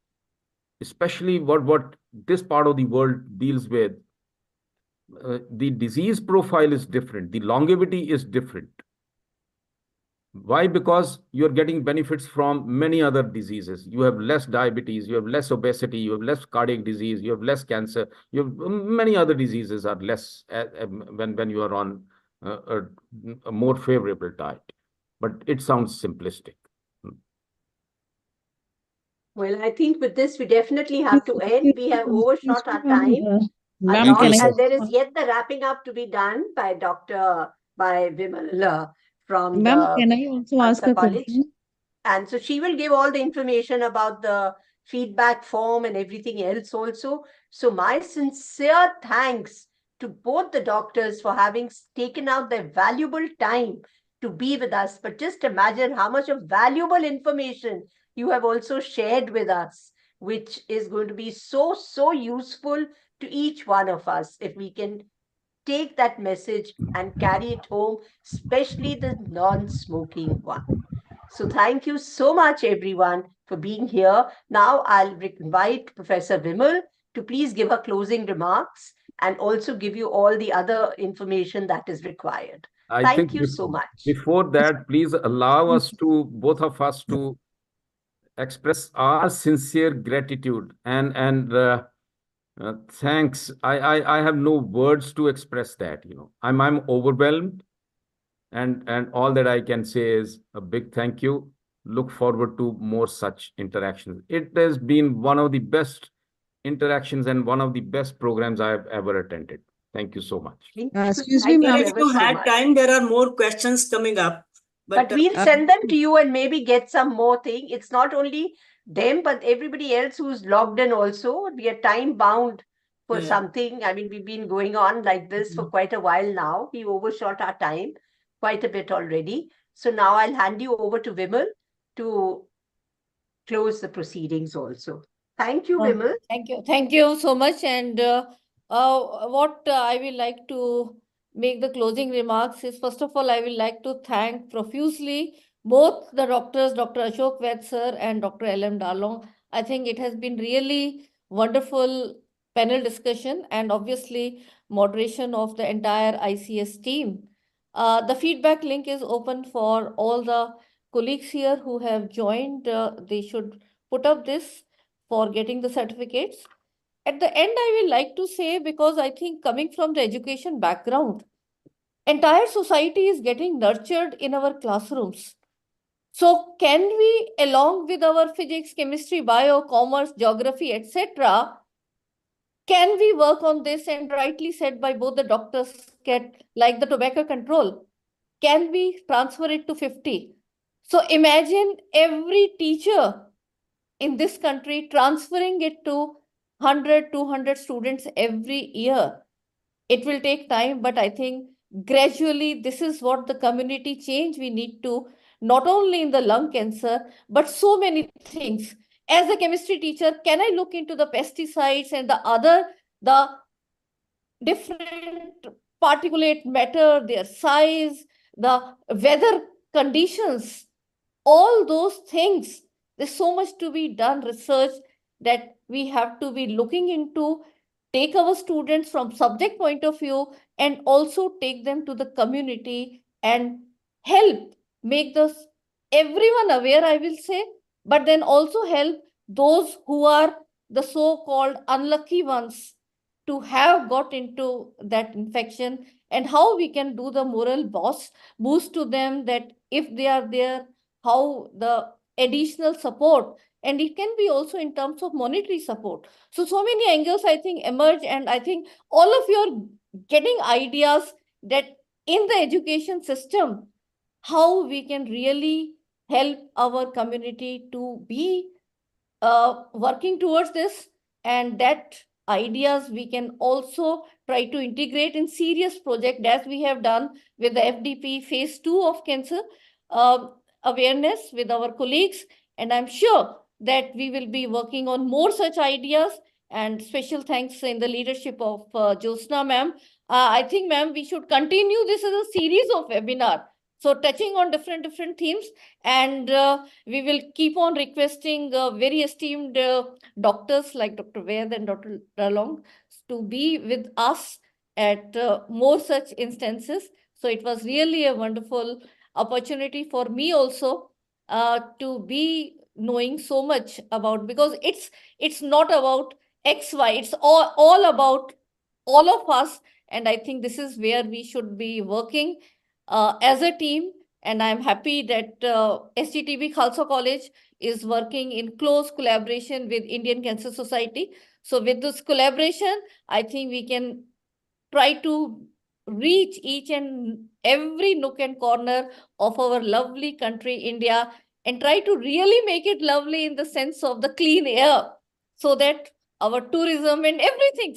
especially what this part of the world deals with, the disease profile is different, the longevity is different. Why? Because you're getting benefits from many other diseases. You have less diabetes, you have less obesity, you have less cardiac disease, you have less cancer, you have many other diseases are less when you are on a more favorable diet. But it sounds simplistic. Well, I think with this, we definitely have to end. We have overshot our time. Thank you, sir. And there is yet the wrapping up to be done by Vimal from Ma'am, can I also ask Khalsa a College. question? And so she will give all the information about the feedback form and everything else also. So my sincere thanks to both the doctors for having taken out their valuable time to be with us. But just imagine how much of valuable information you have also shared with us, which is going to be so useful to each one of us if we can take that message and carry it home, especially the non-smoking one. So thank you so much, everyone, for being here. Now I'll invite Professor Vimal to please give her closing remarks and also give you all the other information that is required. Thank you so much. Before that, please allow us to, both of us, to express our sincere gratitude and thanks. I have no words to express that. I'm overwhelmed, and all that I can say is a big thank you. Look forward to more such interactions. It has been one of the best interactions and one of the best programs I have ever attended. Thank you so much. Excuse Thank me, you ma'am. If ever you so had much. time, there are more questions coming up. But we'll send them to you and maybe get some more thing. It's not only them, but everybody else who's logged in also. We are time bound for Yeah. something. I mean, we've been going on like this for quite a while now. We overshot our time quite a bit already. So now I'll hand you over to Vimal to close the proceedings also. Thank you, Vimal. Thank you so much. And what I will like to make the closing remarks is, first of all, I will like to thank profusely both the doctors, Dr. Ashok Vaid sir and Dr. L.M. Darlong. I think it has been really wonderful panel discussion and obviously moderation of the entire ICS team. The feedback link is open for all the colleagues here who have joined. They should put up this for getting the certificates. At the end, I will like to say, because I think coming from the education background, entire society is getting nurtured in our classrooms. So can we, along with our physics, chemistry, bio, commerce, geography, etc., can we work on this? And rightly said by both the doctors, like the tobacco control, can we transfer it to 50? So imagine every teacher in this country transferring it to 100, 200 students every year. It will take time, but I think gradually this is what the community change we need to, not only in the lung cancer, but so many things. As a chemistry teacher, can I look into the pesticides and the different particulate matter, their size, the weather conditions, all those things? There's so much to be done, research that we have to be looking into, take our students from subject point of view and also take them to the community and help make this everyone aware, I will say, but then also help those who are the so-called unlucky ones to have got into that infection, and how we can do the moral boost to them, that if they are there, how the additional support, and it can be also in terms of monetary support. So many angles I think emerge, and I think all of you are getting ideas that in the education system, how we can really help our community to be working towards this, and that ideas we can also try to integrate in serious project, as we have done with the FDP phase 2 of cancer awareness with our colleagues. And I'm sure that we will be working on more such ideas, and special thanks in the leadership of Jyotsna ma'am. I think, ma'am, we should continue this as a series of webinar, so touching on different themes, and we will keep on requesting very esteemed doctors like Dr. Vaid and Dr. Darlong to be with us at more such instances. So it was really a wonderful opportunity for me also to be knowing so much about, because it's not about XY, it's all about all of us. And I think this is where we should be working as a team. And I'm happy that SGTB Khalsa College is working in close collaboration with Indian Cancer Society. So with this collaboration, I think we can try to reach each and every nook and corner of our lovely country, India, and try to really make it lovely in the sense of the clean air, so that our tourism and everything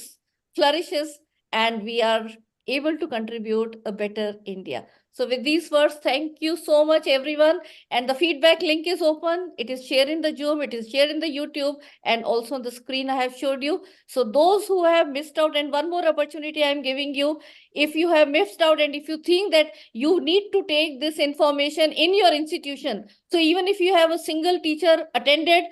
flourishes and we are able to contribute a better India. So with these words, thank you so much, everyone. And the feedback link is open. It is shared in the Zoom, it is shared in the YouTube, and also on the screen I have showed you. So those who have missed out, and one more opportunity I am giving you, if you have missed out and if you think that you need to take this information in your institution, so even if you have a single teacher attended,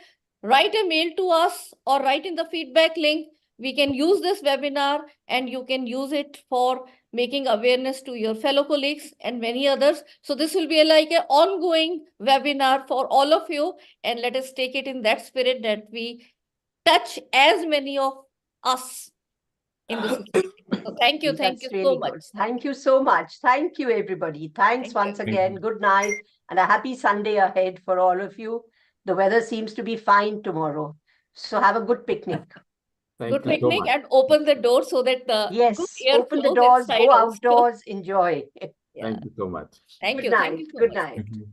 write a mail to us or write in the feedback link. We can use this webinar and you can use it for making awareness to your fellow colleagues and many others. So this will be like an ongoing webinar for all of you, and let us take it in that spirit that we touch as many of us in the society. So thank you That's so really much. good. Thank you so much. Thank you, everybody. Thanks once again. Good night and a happy Sunday ahead for all of you. The weather seems to be fine tomorrow. So have a good picnic. Thank good you so picnic much. and open the door so that the good Yes, air open the flows doors, inside go also. outdoors, enjoy. Yeah. Thank you so much. Thank Good you. Thank night. you so Good much. night. Thank you.